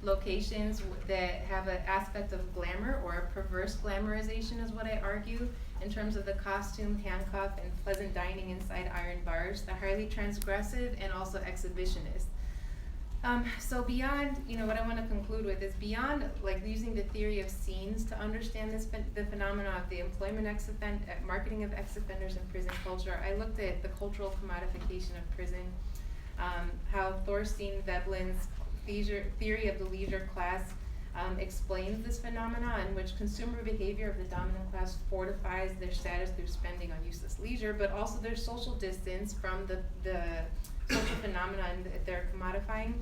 locations that have an aspect of glamour, or a perverse glamorization is what I argue, in terms of the costume, handcuff, and pleasant dining inside iron bars. They're highly transgressive and also exhibitionist. So beyond, what I want to conclude with is beyond like using the theory of scenes to understand the phenomena of the employment marketing of ex-offenders in prison culture, I looked at the cultural commodification of prison, how Thorstein Veblen's theory of the leisure class explains this phenomena, in which consumer behavior of the dominant class fortifies their status through spending on useless leisure, but also their social distance from the social phenomena that they're commodifying.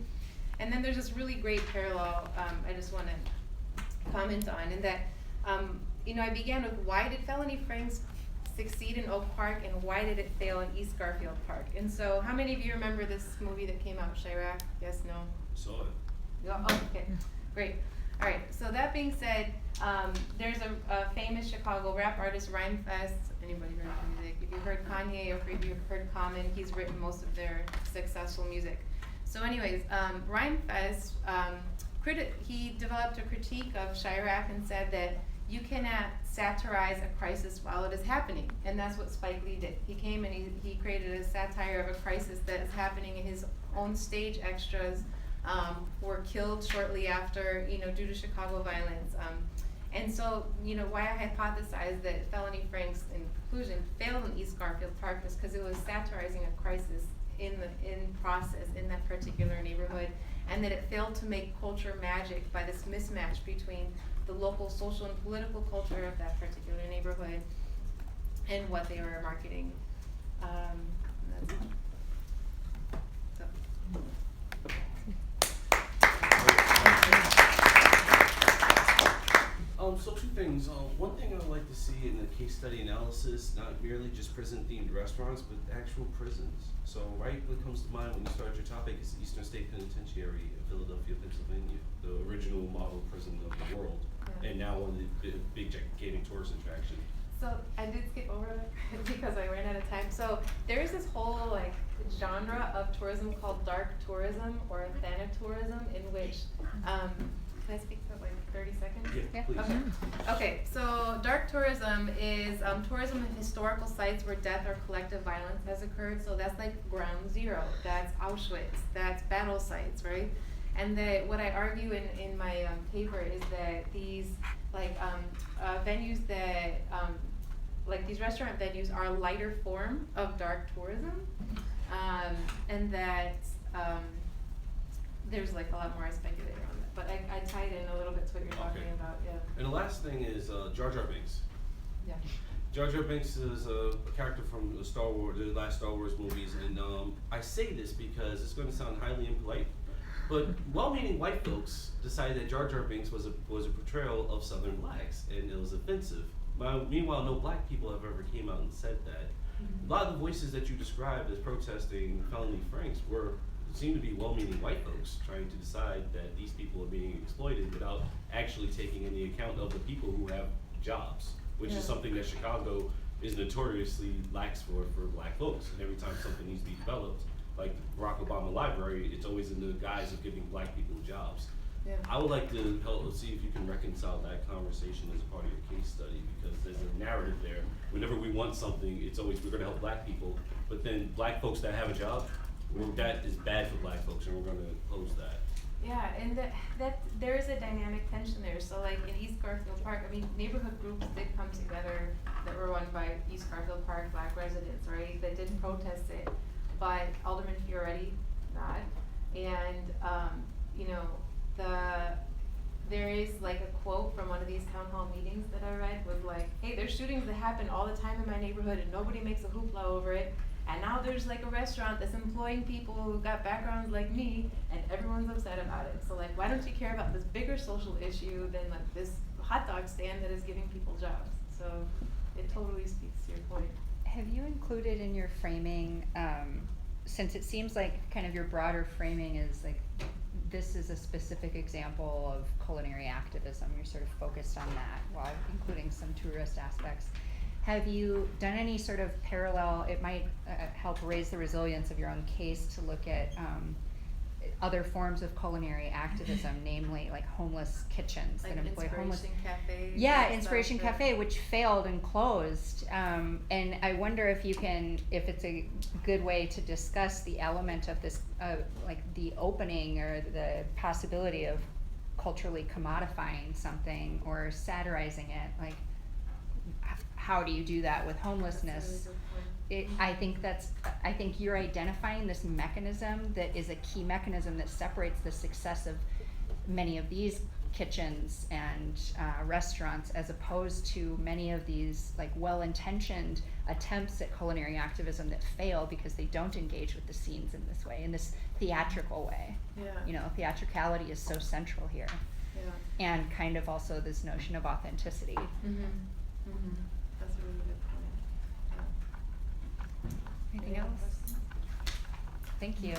And then there's this really great parallel I just want to comment on, in that I began with, why did Felony Franks succeed in Oak Park, and why did it fail in East Garfield Park? And so how many of you remember this movie that came out, Chirac? Yes, no? Saw it. Oh, okay, great. All right, so that being said, there's a famous Chicago rap artist, Rhymefest. Anybody heard of music? If you've heard Kanye, or if you've heard Common, he's written most of their successful music. So anyways, Rhymefest, he developed a critique of Chirac and said that you cannot satirize a crisis while it is happening, and that's what Spike Lee did. He came and he created a satire of a crisis that is happening, in his own stage extras were killed shortly after, due to Chicago violence. And so, why I hypothesized that Felony Franks, in conclusion, failed in East Garfield Park was because it was satirizing a crisis in process in that particular neighborhood, and that it failed to make culture magic by this mismatch between the local social and political culture of that particular neighborhood and what they were marketing. That's it. So two things. One thing I would like to see in the case study analysis, not merely just prison-themed restaurants, but actual prisons. So what comes to mind when you start your topic is Eastern State Penitentiary in Philadelphia, Pennsylvania, the original model prison of the world, and now one of the big gigantic tourist attraction. So I did skip over that because I ran out of time. So there's this whole genre of tourism called dark tourism, or thanatourism, in which can I speak for 30 seconds? Yeah, please. Okay, so dark tourism is tourism of historical sites where death or collective violence has occurred. So that's like Ground Zero, that's Auschwitz, that's battle sites, right? And what I argue in my paper is that these venues that these restaurant venues are a lighter form of dark tourism. And that there's like a lot more I speculated on that, but I tied in a little bit to what you're talking Okay. about, yeah. And the last thing is Jar Jar Binks. Yeah. Jar Jar Binks is a character from the last Star Wars movies, and I say this because it's going to sound highly impolite, but well-meaning white folks decided that Jar Jar Binks was a portrayal of Southern blacks, and it was offensive. Meanwhile, no black people have ever came out and said that. Mm-hmm. A lot of the voices that you described as protesting Felony Franks seem to be well-meaning white folks trying to decide that these people are being exploited without actually taking any account of the people who have jobs, which is something that Chicago is notoriously lax for black folks. And every time something needs to be developed, like the Barack Obama Library, it's always in the guise of giving black people jobs. Yeah. I would like to see if you can reconcile that conversation as a part of your case study, because there's a narrative there. Whenever we want something, it's always we're going to help black people, but then black folks that have a job, that is bad for black folks, and we're going to close that. Yeah, and that there is a dynamic tension there. So like in East Garfield Park, I mean, neighborhood groups did come together that were run by East Garfield Park black residents, right? That didn't protest it, but Alderman Fioretti not. And you know, there is like a quote from one of these town hall meetings that I read was like, hey, there's shootings that happen all the time in my neighborhood and nobody makes a hoopla over it. And now there's like a restaurant that's employing people who got backgrounds like me, and everyone's upset about it. So like, why don't you care about this bigger social issue than like this hot dog stand that is giving people jobs? So it totally speaks to your point. Have you included in your framing, since it seems like kind of your broader framing is like, this is a specific example of culinary activism, you're sort of focused on that while including some tourist aspects. Have you done any sort of parallel, it might help raise the resilience of your own case to look at other forms of culinary activism, namely like homeless kitchens Like that employ homeless. Inspiration Cafe. Yeah, Inspiration Cafe, which failed and closed. And I wonder if it's a good way to discuss the element of this, like the opening or the possibility of culturally commodifying something or satirizing it. Like, how do you do that with homelessness? I think you're identifying this mechanism that is a key mechanism that separates the success of many of these kitchens and restaurants as opposed to many of these like well-intentioned attempts at culinary activism that fail because they don't engage with the scenes in this way, in this theatrical way. Yeah. You know, theatricality is so central here. Yeah. And kind of also this notion of authenticity. That's a really good point. Yeah. Anything Any other else? questions? Thank you.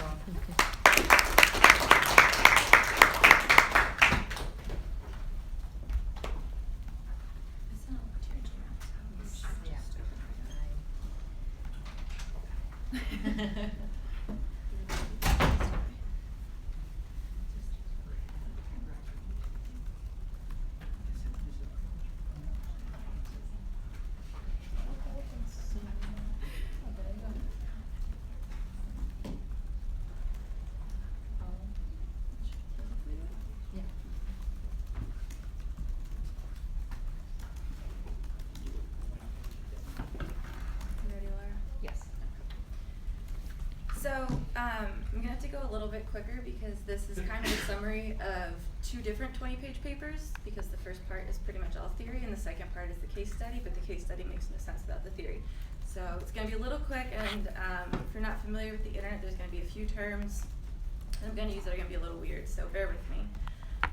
So I'm gonna have to go a little bit quicker because this is kind of a summary of two different 20-page papers, because the first part is pretty much all theory and the second part is the case study, but the case study makes no sense without the theory. So it's gonna be a little quick, and if you're not familiar with the internet, there's gonna be a few terms that I'm gonna use that are gonna be a little weird, so bear with me.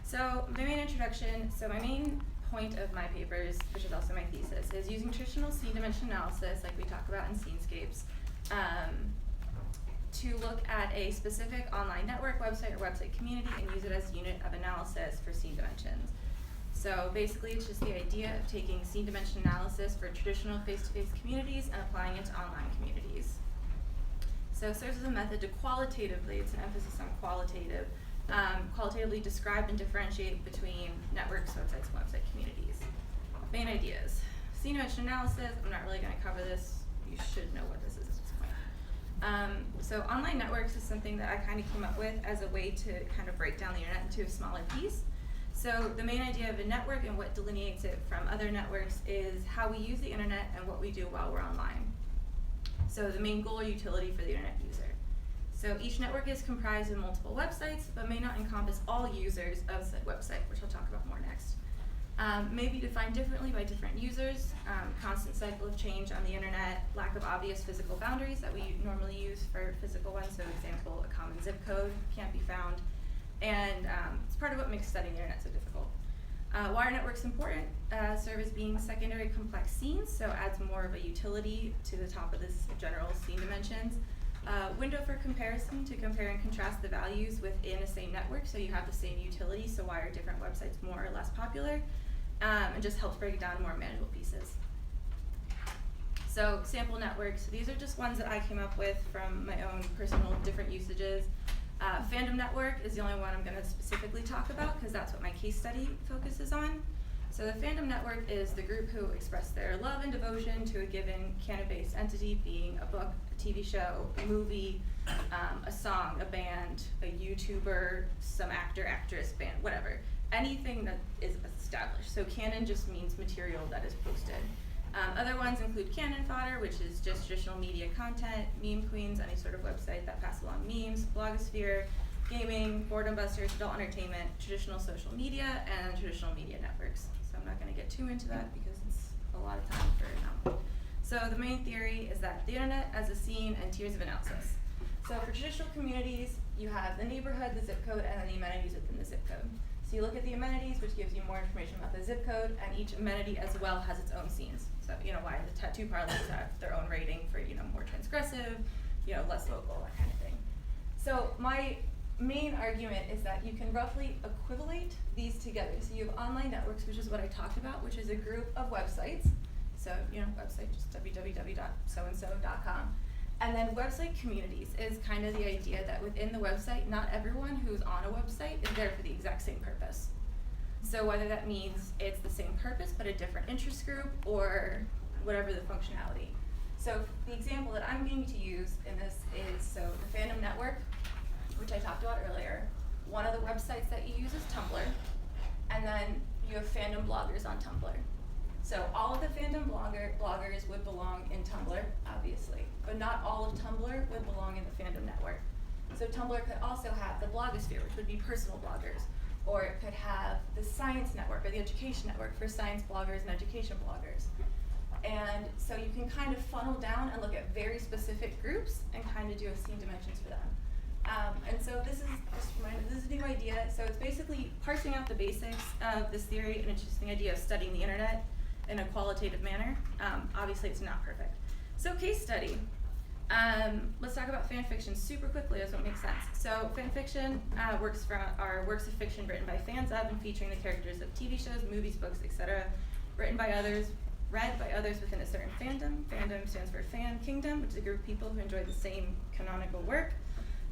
So my main introduction, so my main point of my papers, which is also my thesis, is using traditional scene dimension analysis, like we talk about in Scenescapes, to look at a specific online network, website, or website community and use it as a unit of analysis for scene dimensions. So basically it's just the idea of taking scene dimension analysis for traditional face-to-face communities and applying it to online communities. So it serves as a method to qualitatively, it's an emphasis on qualitatively describe and differentiate between networks, websites, and website communities. Main ideas. Scene dimension analysis, I'm not really going to cover this, you should know what this is at this point. So online networks is something that I kind of came up with as a way to kind of break down the internet into a smaller piece. So the main idea of a network and what delineates it from other networks is how we use the internet and what we do while we're online. So the main goal or utility for the internet user. So each network is comprised of multiple websites, but may not encompass all users of said website, which I'll talk about more next. May be defined differently by different users, constant cycle of change on the internet, lack of obvious physical boundaries that we normally use for physical ones, so example, a common zip code can't be found, and it's part of what makes studying the internet so difficult. Wire networks important, serve as being secondary complex scenes, so adds more of a utility to the top of this general scene dimensions. Window for comparison, to compare and contrast the values within a same network, so you have the same utility, so why are different websites more or less popular, and just helps break down more manageable pieces. So sample networks, these are just ones that I came up with from my own personal different usages. Fandom network is the only one I'm going to specifically talk about because that's what my case study focuses on. So the fandom network is the group who express their love and devotion to a given canon-based entity, being a book, a TV show, a movie, a song, a band, a YouTuber, some actor, actress, band, whatever. Anything that is established. So canon just means material that is posted. Other ones include canon fodder, which is just traditional media content, meme queens, any sort of website that pass along memes, blogosphere, gaming, boredom busters, adult entertainment, traditional social media, and traditional media networks. So I'm not going to get too into that because it's a lot of time for now. So the main theory is that the internet as a scene and tiers of analysis. So for traditional communities, you have the neighborhood, the zip code, and then the amenities within the zip code. So you look at the amenities, which gives you more information about the zip code, and each amenity as well has its own scenes. So, why the tattoo parlors have their own rating for, more transgressive, less local, that kind of thing. So my main argument is that you can roughly equivalate these together. So you have online networks, which is what I talked about, which is a group of websites. So, website, just www.soandso.com. And then website communities is kind of the idea that within the website, not everyone who's on a website is there for the exact same purpose. So whether that means it's the same purpose but a different interest group or whatever the functionality. So the example that I'm going to use in this is, so the fandom network, which I talked about earlier, one of the websites that you use is Tumblr, and then you have fandom bloggers on Tumblr. So all of the fandom bloggers would belong in Tumblr, obviously, but not all of Tumblr would belong in the fandom network. So Tumblr could also have the blogosphere, which would be personal bloggers, or it could have the science network or the education network for science bloggers and education bloggers. And so you can kind of funnel down and look at very specific groups and kind of do a scene dimensions for them. And so this is this is a new idea. So it's basically parsing out the basics of this theory, and it's just the idea of studying the internet in a qualitative manner. Obviously, it's not perfect. So case study. Let's talk about fan fiction super quickly as what makes sense. So fan fiction are works of fiction written by fans of and featuring the characters of TV shows, movies, books, etc. Written by others, read by others within a certain fandom. Fandom stands for fan kingdom, which is a group of people who enjoy the same canonical work.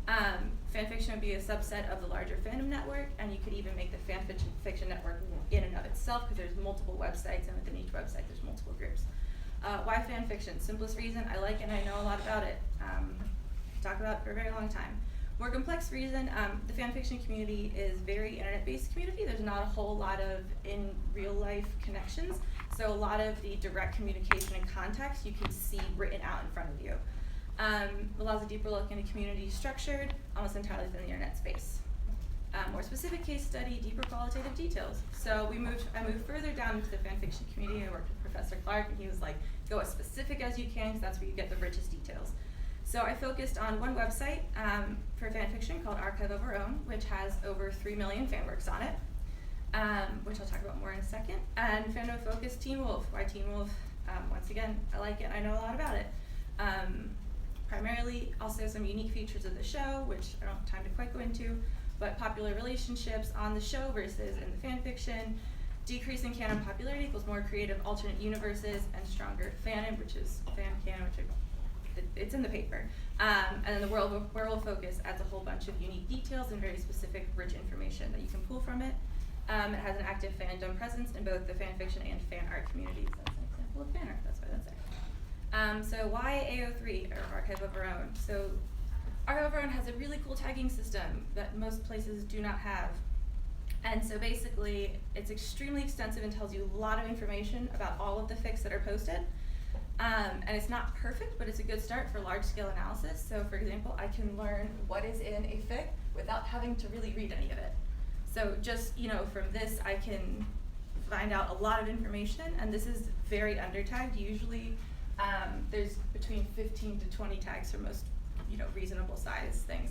Fan fiction would be a subset of the larger fandom network, and you could even make the fan fiction network in and of itself because there's multiple websites, and within each website there's multiple groups. Why fan fiction? Simplest reason, I like it and I know a lot about it. Talk about it for a very long time. More complex reason, the fan fiction community is very internet-based community. There's not a whole lot of in real life connections, so a lot of the direct communication and context you can see written out in front of you. Allows a deeper look into community structured, almost entirely within the internet space. More specific case study, deeper qualitative details. So I moved further down into the fanfiction community. I worked with Professor Clark, and he was like, go as specific as you can, because that's where you get the richest details. So I focused on one website for fanfiction called Archive of Our Own, which has over 3 million fan works on it, which I'll talk about more in a second. And fandom focused Teen Wolf. Why Teen Wolf? Once again, I like it, I know a lot about it. Primarily, also some unique features of the show, which I don't have time to quite go into, but popular relationships on the show versus in the fan fiction, decreasing canon popularity equals more creative alternate universes, and stronger fanon, which is fan canon, which it's in the paper. And then the world focus adds a whole bunch of unique details and very specific, rich information that you can pull from it. It has an active fandom presence in both the fan fiction and fan art communities. That's an example of fan art, that's why that's there. So why AO3, or Archive of Our Own? So Archive of Our Own has a really cool tagging system that most places do not have. And so basically, it's extremely extensive and tells you a lot of information about all of the fics that are posted. And it's not perfect, but it's a good start for large-scale analysis. So for example, I can learn what is in a fic without having to really read any of it. So just, from this, I can find out a lot of information, and this is very undertagged. Usually, there's between 15 to 20 tags for most, reasonable size things.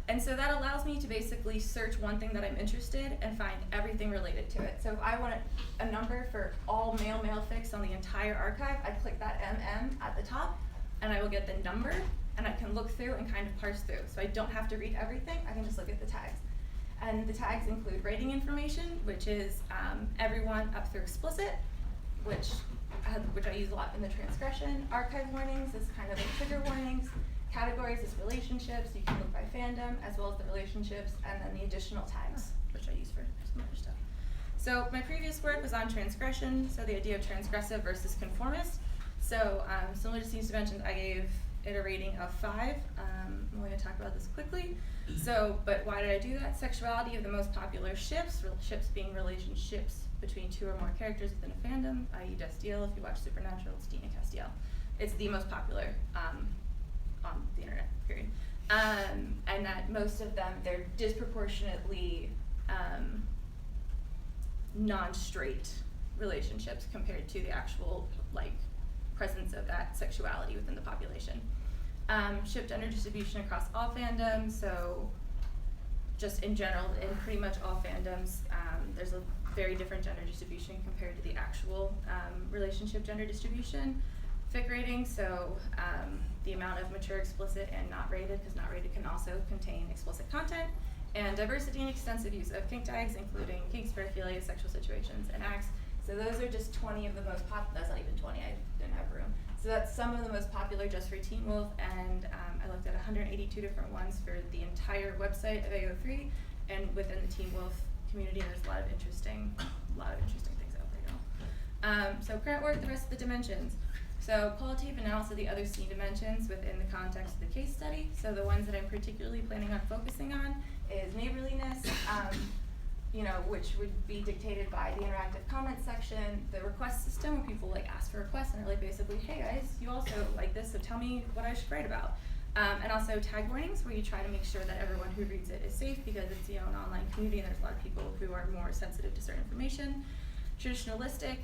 And so that allows me to basically search one thing that I'm interested in and find everything related to it. So if I want a number for all male fics on the entire archive, I click that MM at the top, and I will get the number, and I can look through and kind of parse through. So I don't have to read everything, I can just look at the tags. And the tags include rating information, which is everyone up through explicit, which I use a lot in the transgression. Archive warnings is kind of like trigger warnings. Categories is relationships. You can look by fandom as well as the relationships, and then the additional tags, which I use for some other stuff. So my previous work was on transgression, so the idea of transgressive versus conformist. So similar to Steve's mentioned, I gave it a rating of 5. I'm only going to talk about this quickly. So, but why did I do that? Sexuality of the most popular ships being relationships between 2 or more characters within a fandom, i.e. Destiel. If you watch Supernatural, it's Dean and Castiel. It's the most popular on the internet, period. And that most of them, they're disproportionately non-straight relationships compared to the actual presence of that sexuality within the population. Ship gender distribution across all fandoms, so just in general, in pretty much all fandoms, there's a very different gender distribution compared to the actual relationship gender distribution. Fic rating, so the amount of mature, explicit, and not rated, because not rated can also contain explicit content, and diversity and extensive use of kink tags, including kinks, paraphilia, sexual situations, and acts. So those are just 20 of the most popular. That's not even 20, I didn't have room. So that's some of the most popular just for Teen Wolf, and I looked at 182 different ones for the entire website of AO3, and within the Teen Wolf community, there's a lot of interesting things out there now. So current work, the rest of the dimensions. So qualitative analysis of the other C dimensions within the context of the case study. So the ones that I'm particularly planning on focusing on is neighborliness, which would be dictated by the interactive comment section, the request system where people ask for requests and are basically, hey guys, you also like this, so tell me what I should write about. And also tag warnings, where you try to make sure that everyone who reads it is safe, because it's an online community and there's a lot of people who are more sensitive to certain information. Traditionalistic,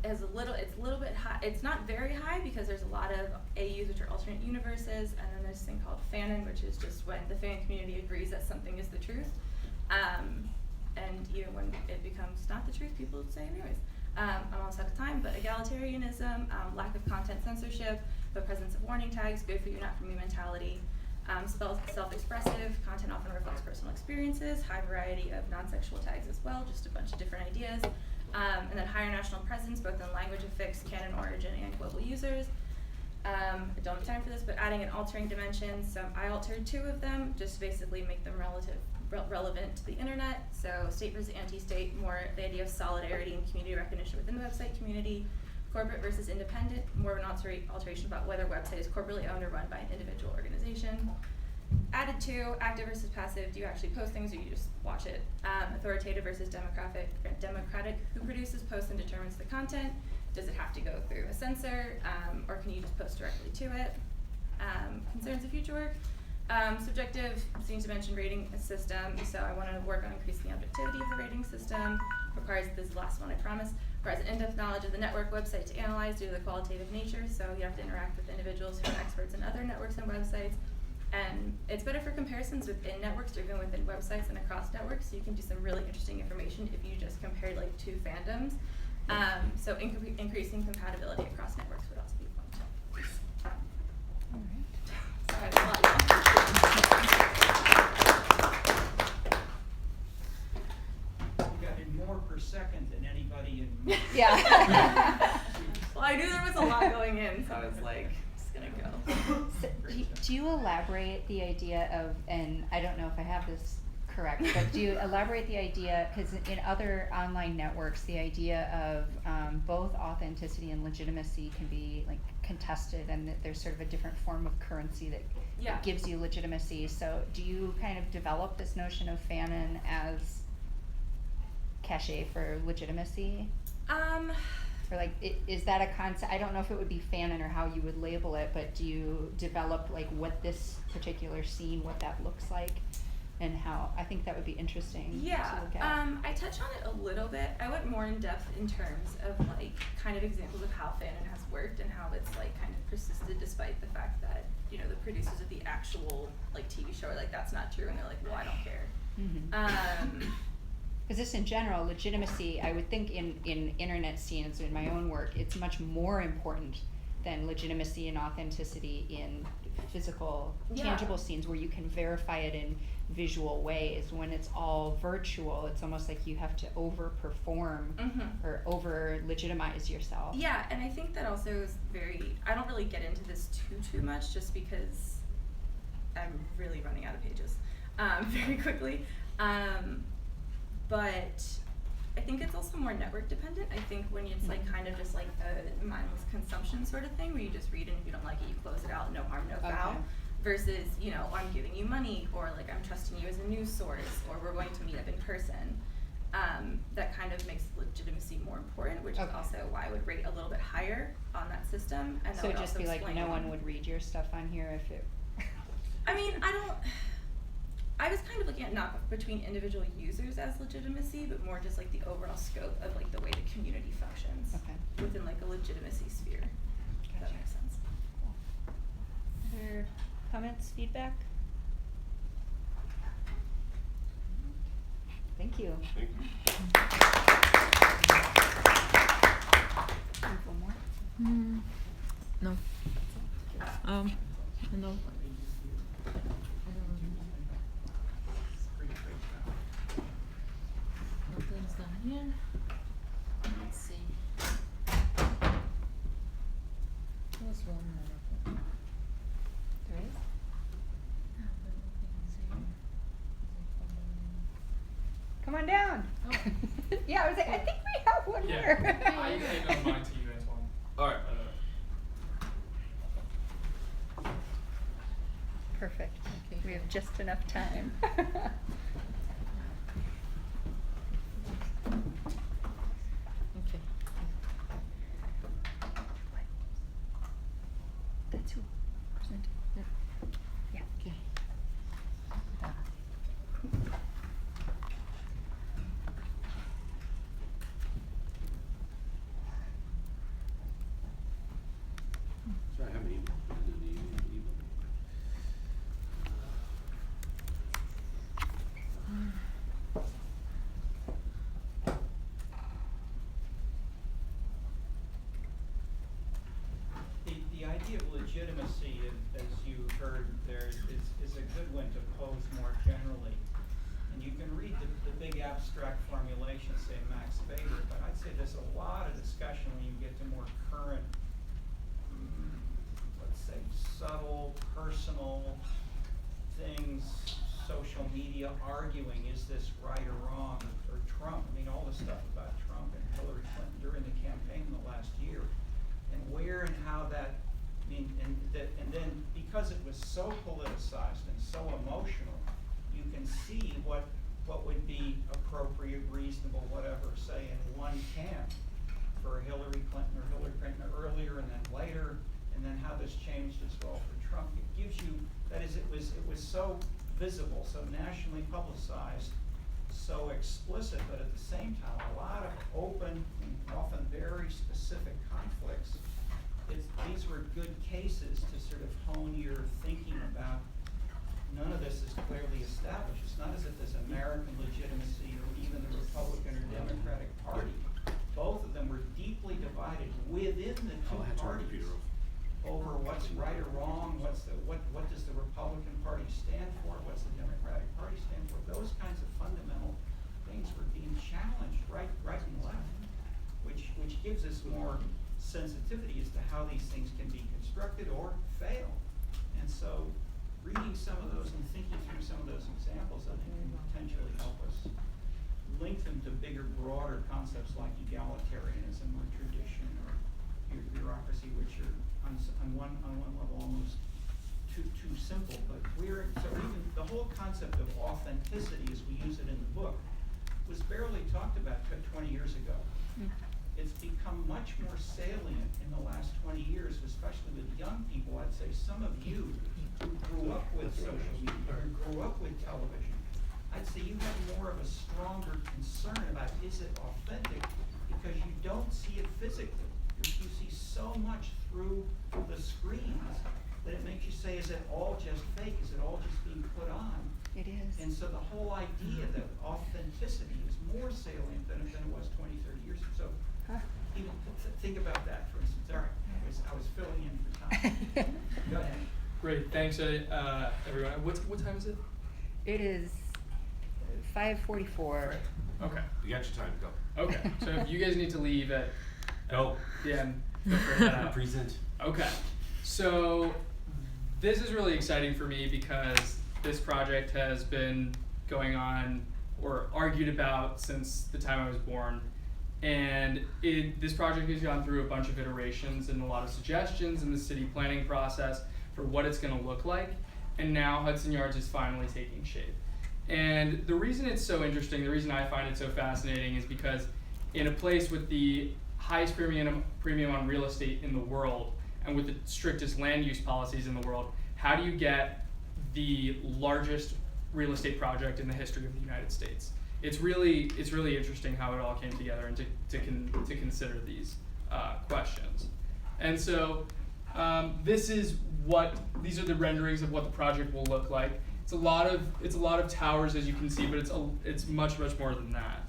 it's a little bit high. It's not very high because there's a lot of AUs, which are alternate universes, and then there's this thing called fanon, which is just when the fan community agrees that something is the truth. And even when it becomes not the truth, people say anyways. I'm almost out of time, but egalitarianism, lack of content censorship, the presence of warning tags, good for you, not for me mentality, self-expressive, content often reflects personal experiences, high variety of non-sexual tags as well, just a bunch of different ideas. And then higher national presence, both in language affix, canon origin, and global users. I don't have time for this, but adding and altering dimensions. So I altered 2 of them, just to basically make them relevant to the internet. So state versus anti-state, more the idea of solidarity and community recognition within the website community. Corporate versus independent, more of an alteration about whether a website is corporately owned or run by an individual organization. Added 2, active versus passive, do you actually post things or you just watch it? Authoritative versus democratic, who produces, posts, and determines the content? Does it have to go through a censor, or can you just post directly to it? Concerns of future work. Subjective, seems to mention rating system, so I want to work on increasing the objectivity of the rating system. This is the last one I promise. Requires an in-depth knowledge of the network website to analyze due to the qualitative nature, so you have to interact with individuals who are experts in other networks and websites. And it's better for comparisons within networks or even within websites and across networks, so you can do some really interesting information if you just compared 2 fandoms. So increasing compatibility across networks would also be a point. Sorry, that's a lot. You got more per second than anybody in. Yeah. Well, I knew there was a lot going in, so I was just gonna go. So do you elaborate the idea of, and I don't know if I have this correct, but do you elaborate the idea, because in other online networks, the idea of both authenticity and legitimacy can be contested, and that there's sort of a different form of currency that gives you legitimacy. So do you kind of develop this notion of fanon as cachet for legitimacy? Or like, is that a concept? I don't know if it would be fanon or how you would label it, but do you develop like what this particular scene, what that looks like, and how? I think that would be interesting. Yeah, to look at. I touched on it a little bit. I went more in depth in terms of like kind of examples of how fanon has worked and how it's like kind of persisted despite the fact that, you know, the producers of the actual like TV show are like, that's not true, and they're like, well, I don't care. Mm-hmm. Because this in general, legitimacy, I would think in internet scenes, in my own work, it's much more important than legitimacy and authenticity in physical, tangible scenes where you can verify it in visual ways. When it's all virtual, it's almost like you have to overperform or over legitimize yourself. Yeah, and I think that also is very, I don't really get into this too much just because I'm really running out of pages very quickly. But I think it's also more network dependent. I think when it's like kind of just like a mindless consumption sort of thing where you just read and if you don't like it, you close it out, no harm, no foul. Versus, you know, I'm giving you money, or like I'm trusting you as a news source, or we're going to meet up in person. That kind of makes legitimacy more important, which is also why I would rate a little bit higher on that system. And so it'd just be like no one would read your stuff on here if it. I mean, I was kind of looking at not between individual users as legitimacy, but more just like the overall scope of like the way the community functions within like a legitimacy sphere. If that makes sense. Cool. Other comments, feedback? Thank you. Thank you. One more? No. No. Nothing's down here. Let's see. What's wrong with it? There is? Come on down. Oh. Yeah, I was like, I think we have one here. I emailed mine to you, Antoine. Alright. Perfect. Okay. We have just enough time. Okay. That's who presented. Yeah. Okay. Sorry, I have an email. The idea of legitimacy, as you heard there, is a good one to pose more generally. And you can read the big abstract formulation, say Max Weber, but I'd say there's a lot of discussion when you get to more current, let's say, subtle, personal things, social media arguing, is this right or wrong, or Trump. I mean, all the stuff about Trump and Hillary Clinton during the campaign in the last year, and where and how that, I mean, and then because it was so politicized and so emotional, you can see what would be appropriate, reasonable, whatever, say in one camp for Hillary Clinton earlier and then later, and then how this changed as well for Trump. It gives you, that is, it was so visible, so nationally publicized, so explicit, but at the same time, a lot of open and often very specific conflicts. These were good cases to sort of hone your thinking about. None of this is clearly established. It's not as if there's American legitimacy or even the Republican or Democratic Party. Both of them were deeply divided within the two parties over what's right or wrong, what does the Republican Party stand for, what's the Democratic Party stand for. Those kinds of fundamental things were being challenged right and left, which gives us more sensitivity as to how these things can be constructed or fail. And so reading some of those and thinking through some of those examples, I think, can potentially help us link them to bigger, broader concepts like egalitarianism or tradition or bureaucracy, which are on one level almost too simple. But so even the whole concept of authenticity as we use it in the book was barely talked about 20 years ago. it's become much more salient in the last 20 years, especially with young people. I'd say some of you who grew up with social media, or grew up with television, I'd say you have more of a stronger concern about is it authentic, because you don't see it physically. You see so much through the screens that it makes you say, is it all just fake? Is it all just being put on? It is. And so the whole idea that authenticity is more salient than it was 20, 30 years ago. So even think about that, for instance. All right, I was filling in for time. Go ahead. Great, thanks everyone. What time is it? It is 5:44. Okay. You got your time, go. Okay, so if you guys need to leave at Go. yeah, go for it. Present. Okay, so this is really exciting for me because this project has been going on or argued about since the time I was born. And this project has gone through a bunch of iterations and a lot of suggestions in the city planning process for what it's going to look like. And now Hudson Yards is finally taking shape. And the reason it's so interesting, the reason I find it so fascinating is because in a place with the highest premium on real estate in the world and with the strictest land use policies in the world, how do you get the largest real estate project in the history of the United States? It's really interesting how it all came together and to consider these questions. And so these are the renderings of what the project will look like. It's a lot of towers, as you can see, but it's much more than that.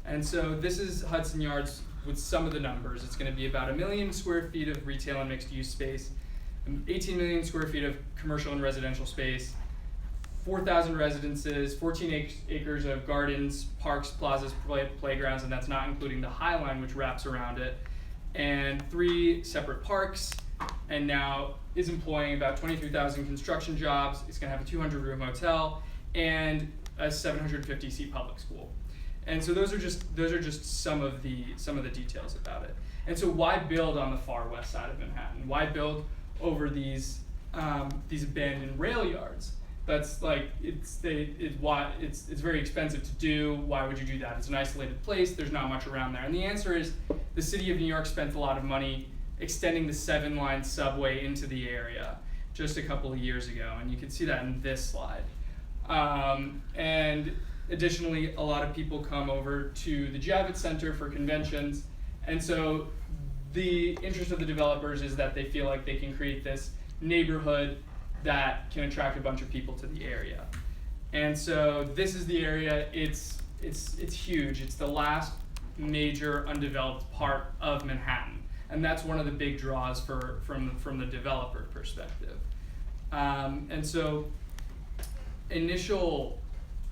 And so this is Hudson Yards with some of the numbers. It's going to be about 1 million square feet of retail and mixed use space, 18 million square feet of commercial and residential space, 4,000 residences, 14 acres of gardens, parks, plazas, playgrounds, and that's not including the High Line, which wraps around it, and 3 separate parks, and now is employing about 23,000 construction jobs. It's going to have a 200-room hotel and a 750-seat public school. And so those are just some of the details about it. And so why build on the far west side of Manhattan? Why build over these abandoned rail yards? That's like it's very expensive to do. Why would you do that? It's an isolated place. There's not much around there. And the answer is the city of New York spent a lot of money extending the 7-line subway into the area just a couple of years ago, and you can see that in this slide. And additionally, a lot of people come over to the Javits Center for conventions, and so the interest of the developers is that they feel like they can create this neighborhood that can attract a bunch of people to the area. And so this is the area. It's huge. It's the last major undeveloped part of Manhattan, and that's one of the big draws from the developer perspective. And so initial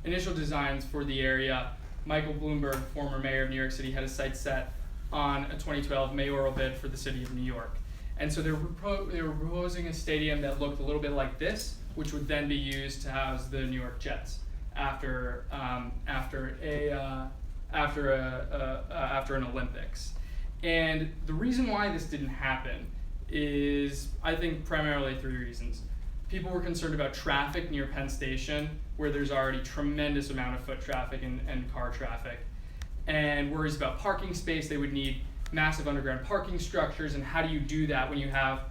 designs for the area, Michael Bloomberg, former mayor of New York City, had a site set on a 2012 mayoral bid for the city of New York. And so they were proposing a stadium that looked a little bit like this, which would then be used to house the New York Jets after an Olympics. And the reason why this didn't happen is, I think, primarily 3 reasons. People were concerned about traffic near Penn Station, where there's already tremendous amount of foot traffic and car traffic, and worries about parking space. They would need massive underground parking structures, and how do you do that when you have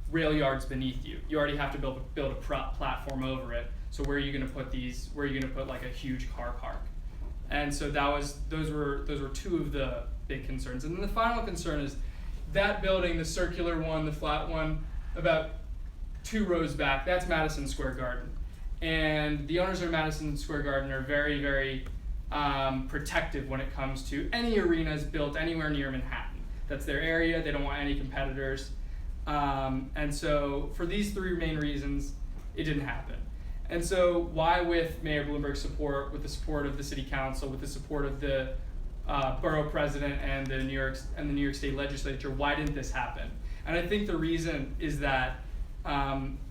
rail yards beneath you? You already have to build a platform over it. So where are you going to put these? Where are you going to put like a huge car park? And so those were 2 of the big concerns. And then the final concern is that building, the circular one, the flat one, about 2 rows back, that's Madison Square Garden. And the owners of Madison Square Garden are very, very protective when it comes to any arenas built anywhere near Manhattan. That's their area. They don't want any competitors. And so for these 3 main reasons, it didn't happen. And so why, with Mayor Bloomberg's support, with the support of the City Council, with the support of the borough president and the New York State Legislature, why didn't this happen? And I think the reason is that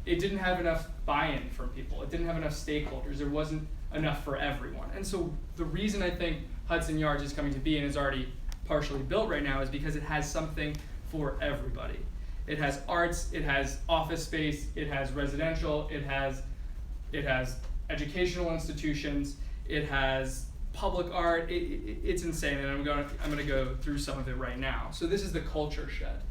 it didn't have enough buy-in from people. It didn't have enough stakeholders. There wasn't enough for everyone. And so the reason I think Hudson Yards is coming to be and is already partially built right now is because it has something for everybody. It has arts, it has office space, it has residential, it has educational institutions, it has public art. It's insane, and I'm gonna go through some of it right now. So this is the culture shed,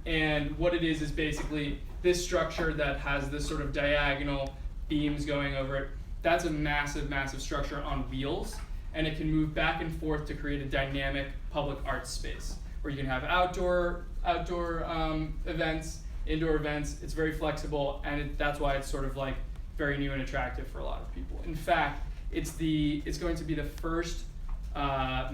and what it is basically this structure that has this sort of diagonal beams going over it. That's a massive, massive structure on wheels, and it can move back and forth to create a dynamic public art space where you can have outdoor events, indoor events. It's very flexible, and that's why it's sort of like very new and attractive for a lot of people. In fact, it's going to be the first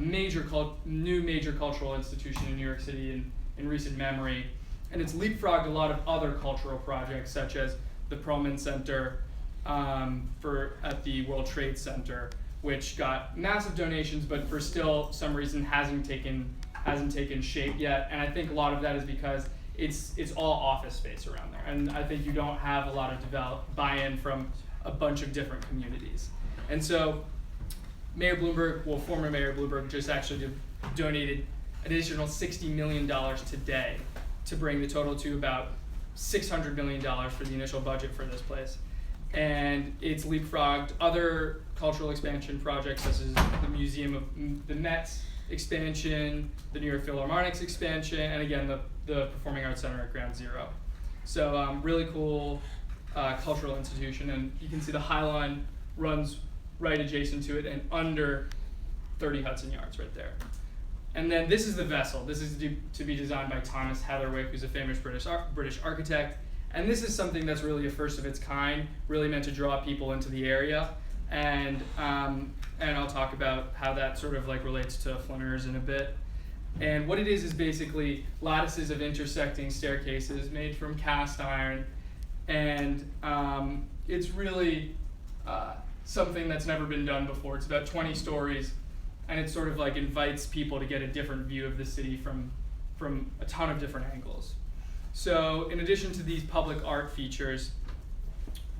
new major cultural institution in New York City in recent memory, and it's leapfrogged a lot of other cultural projects, such as the Perlman Center at the World Trade Center, which got massive donations, but for still some reason hasn't taken shape yet. And I think a lot of that is because it's all office space around there, and I think you don't have a lot of buy-in from a bunch of different communities. And so former Mayor Bloomberg just actually donated an additional $60 million today to bring the total to about $600 million for the initial budget for this place. And it's leapfrogged other cultural expansion projects, such as the Museum of the Met's expansion, the New York Philharmonic's expansion, and again, the Performing Arts Center at Ground Zero. So really cool cultural institution, and you can see the High Line runs right adjacent to it and under 30 Hudson Yards right there. And then this is the vessel. This is to be designed by Thomas Heatherwick, who's a famous British architect. And this is something that's really a first of its kind, really meant to draw people into the area. And I'll talk about how that sort of like relates to Flanners in a bit. And what it is basically lattices of intersecting staircases made from cast iron. And it's really something that's never been done before. It's about 20 stories, and it sort of like invites people to get a different view of the city from a ton of different angles. So in addition to these public art features,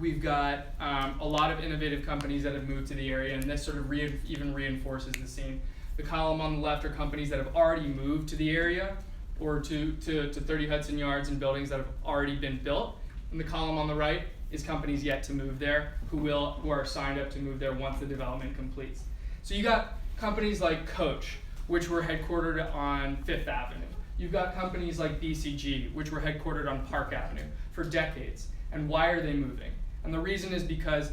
we've got a lot of innovative companies that have moved to the area, and this sort of even reinforces the scene. The column on the left are companies that have already moved to the area or to 30 Hudson Yards and buildings that have already been built. And the column on the right is companies yet to move there who are signed up to move there once the development completes. So you got companies like Coach, which were headquartered on Fifth Avenue. You've got companies like BCG, which were headquartered on Park Avenue for decades. And why are they moving? And the reason is because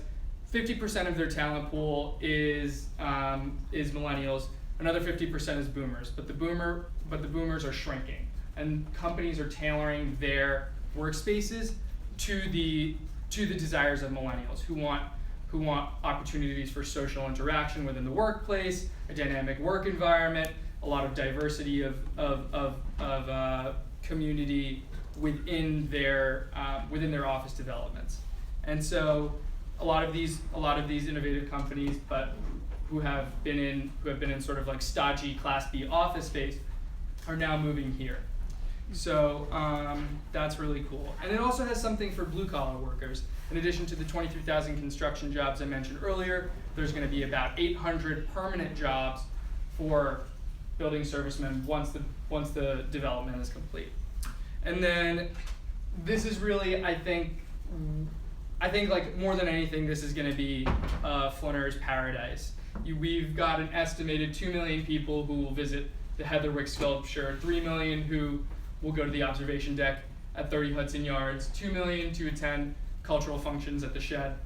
50% of their talent pool is millennials. Another 50% is boomers. But the boomers are shrinking, and companies are tailoring their workspaces to the desires of millennials who want opportunities for social interaction within the workplace, a dynamic work environment, a lot of diversity of community within their office developments. And so a lot of these innovative companies, but who have been in sort of like stodgy Class B office space, are now moving here. So that's really cool. And it also has something for blue collar workers. In addition to the 23,000 construction jobs I mentioned earlier, there's going to be about 800 permanent jobs for building servicemen once the development is complete. And then this is really, I think like more than anything, this is going to be Flanners' paradise. We've got an estimated 2 million people who will visit the Heatherwick sculpture, 3 million who will go to the observation deck at 30 Hudson Yards, 2 million to attend cultural functions at the Shed,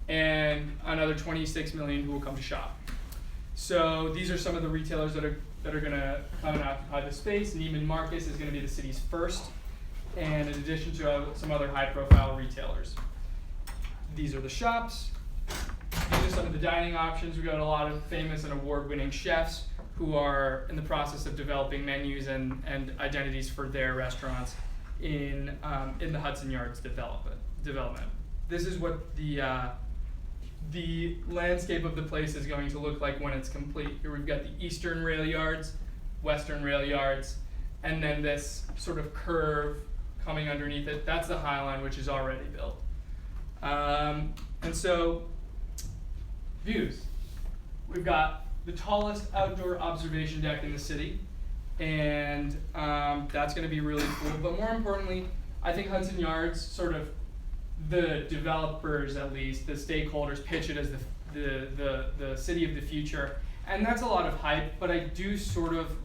and another 26 million who will come to shop. So these are some of the retailers that are going to come and occupy the space. Neiman Marcus is going to be the city's first, and in addition to some other high-profile retailers. These are the shops. These are some of the dining options. We've got a lot of famous and award-winning chefs who are in the process of developing menus and identities for their restaurants in the Hudson Yards development. This is what the landscape of the place is going to look like when it's complete. Here we've got the eastern rail yards, western rail yards, and then this sort of curve coming underneath it. That's the High Line, which is already built. And so, views. We've got the tallest outdoor observation deck in the city, and that's going to be really cool. But more importantly, I think Hudson Yards, sort of the developers at least, the stakeholders pitch it as the city of the future, And that's a lot of hype, but I do sort of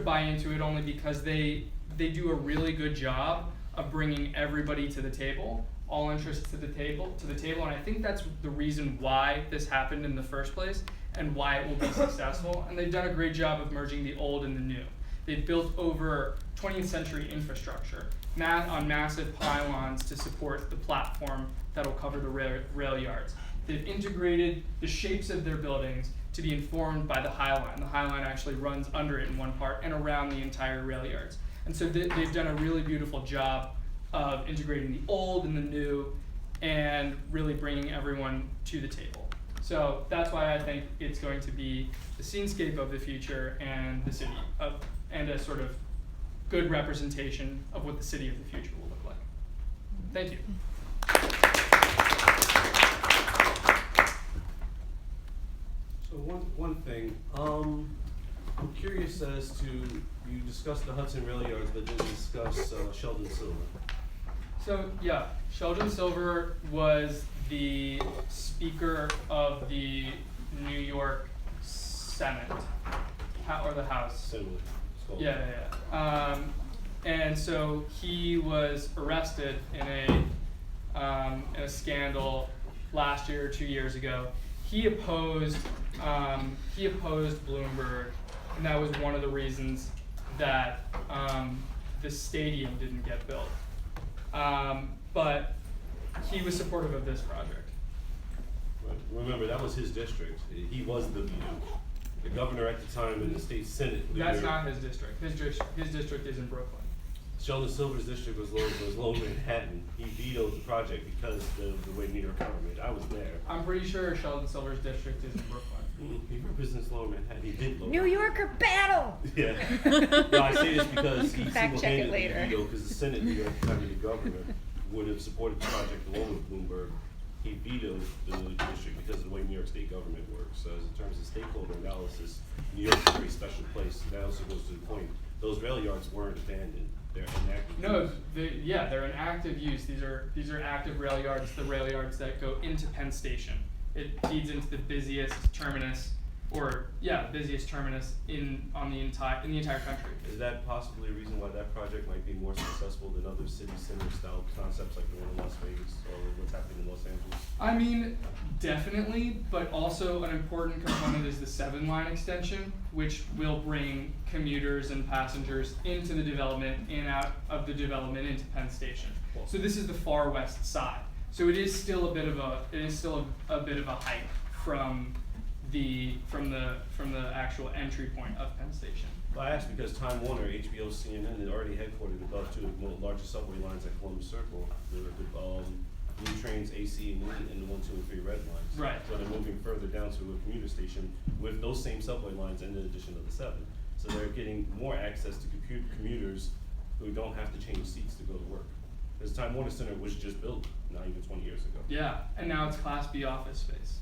buy into it only because they do a really good job of bringing everybody to the table, all interests to the table, and I think that's the reason why this happened in the first place and why it will be successful. And they've done a great job of merging the old and the new. They've built over 20th century infrastructure on massive pylons to support the platform that'll cover the rail yards. They've integrated the shapes of their buildings to be informed by the High Line. The High Line actually runs under it in one part and around the entire rail yards. And so they've done a really beautiful job of integrating the old and the new and really bringing everyone to the table. So that's why I think it's going to be the scenescape of the future and the city and a sort of good representation of what the city of the future will look like. Thank you. So one thing, I'm curious as to, you discussed the Hudson Rail Yards, but didn't discuss Sheldon Silver. So yeah, Sheldon Silver was the Speaker of the New York Senate, or the House. Assembly. Yeah. And so he was arrested in a scandal last year or 2 years ago. He opposed Bloomberg, and that was one of the reasons that the stadium didn't get built. But he was supportive of this project. Right. Remember, that was his district. He was the governor at the time in the state senate. That's not his district. His district is in Brooklyn. Sheldon Silver's district was Lower Manhattan. He vetoed the project because of the way New York government. I was there. I'm pretty sure Sheldon Silver's district is in Brooklyn. He represents Lower Manhattan. He did Lower New Yorker battle! Yeah. No, I say this because he Fact check it single-handedly later. vetoed, because the Senate, New York County, the governor, would have supported the project along with Bloomberg. He vetoed the district because of the way New York State government works. So in terms of stakeholder analysis, New York's a very special place. That also goes to the point, those rail yards weren't abandoned. They're inactive. No, they're in active use. These are active rail yards, the rail yards that go into Penn Station. It feeds into the busiest terminus, in the entire country. Is that possibly a reason why that project might be more successful than other city center style concepts like the one in Las Vegas or what's happening in Los Angeles? I mean, definitely, but also an important component is the 7 line extension, which will bring commuters and passengers into the development and out of the development into Penn Station. Cool. So this is the far west side. So it is still a bit of a hike from the actual entry point of Penn Station. Well, I asked because Time Warner, HBO, CNN had already headquartered above 2 of the largest subway lines at Columbus Circle. The Blue Trains, AC, and the 1, 2, and 3 red lines. Right. So they're moving further down to a commuter station with those same subway lines in addition to the 7. So they're getting more access to commuters who don't have to change seats to go to work. Because Time Warner Center was just built not even 20 years ago. Yeah, and now it's Class B office space.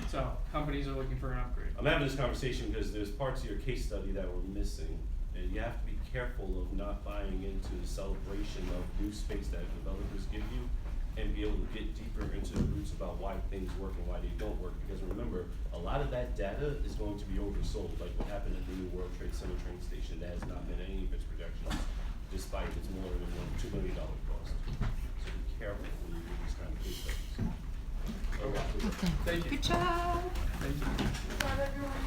So companies are looking for an upgrade. I'm having this conversation because there's parts of your case study that were missing, and you have to be careful of not buying into the celebration of new space that developers give you, and be able to get deeper into the roots about why things work and why they don't work. Because remember, a lot of that data is going to be oversold, like what happened at the new World Trade Center train station that has not met any of its projections, despite its more than $2 million cost. So be careful when you do these kind of case studies. Okay. Thank you. Good job. Thank you. Good job, everyone.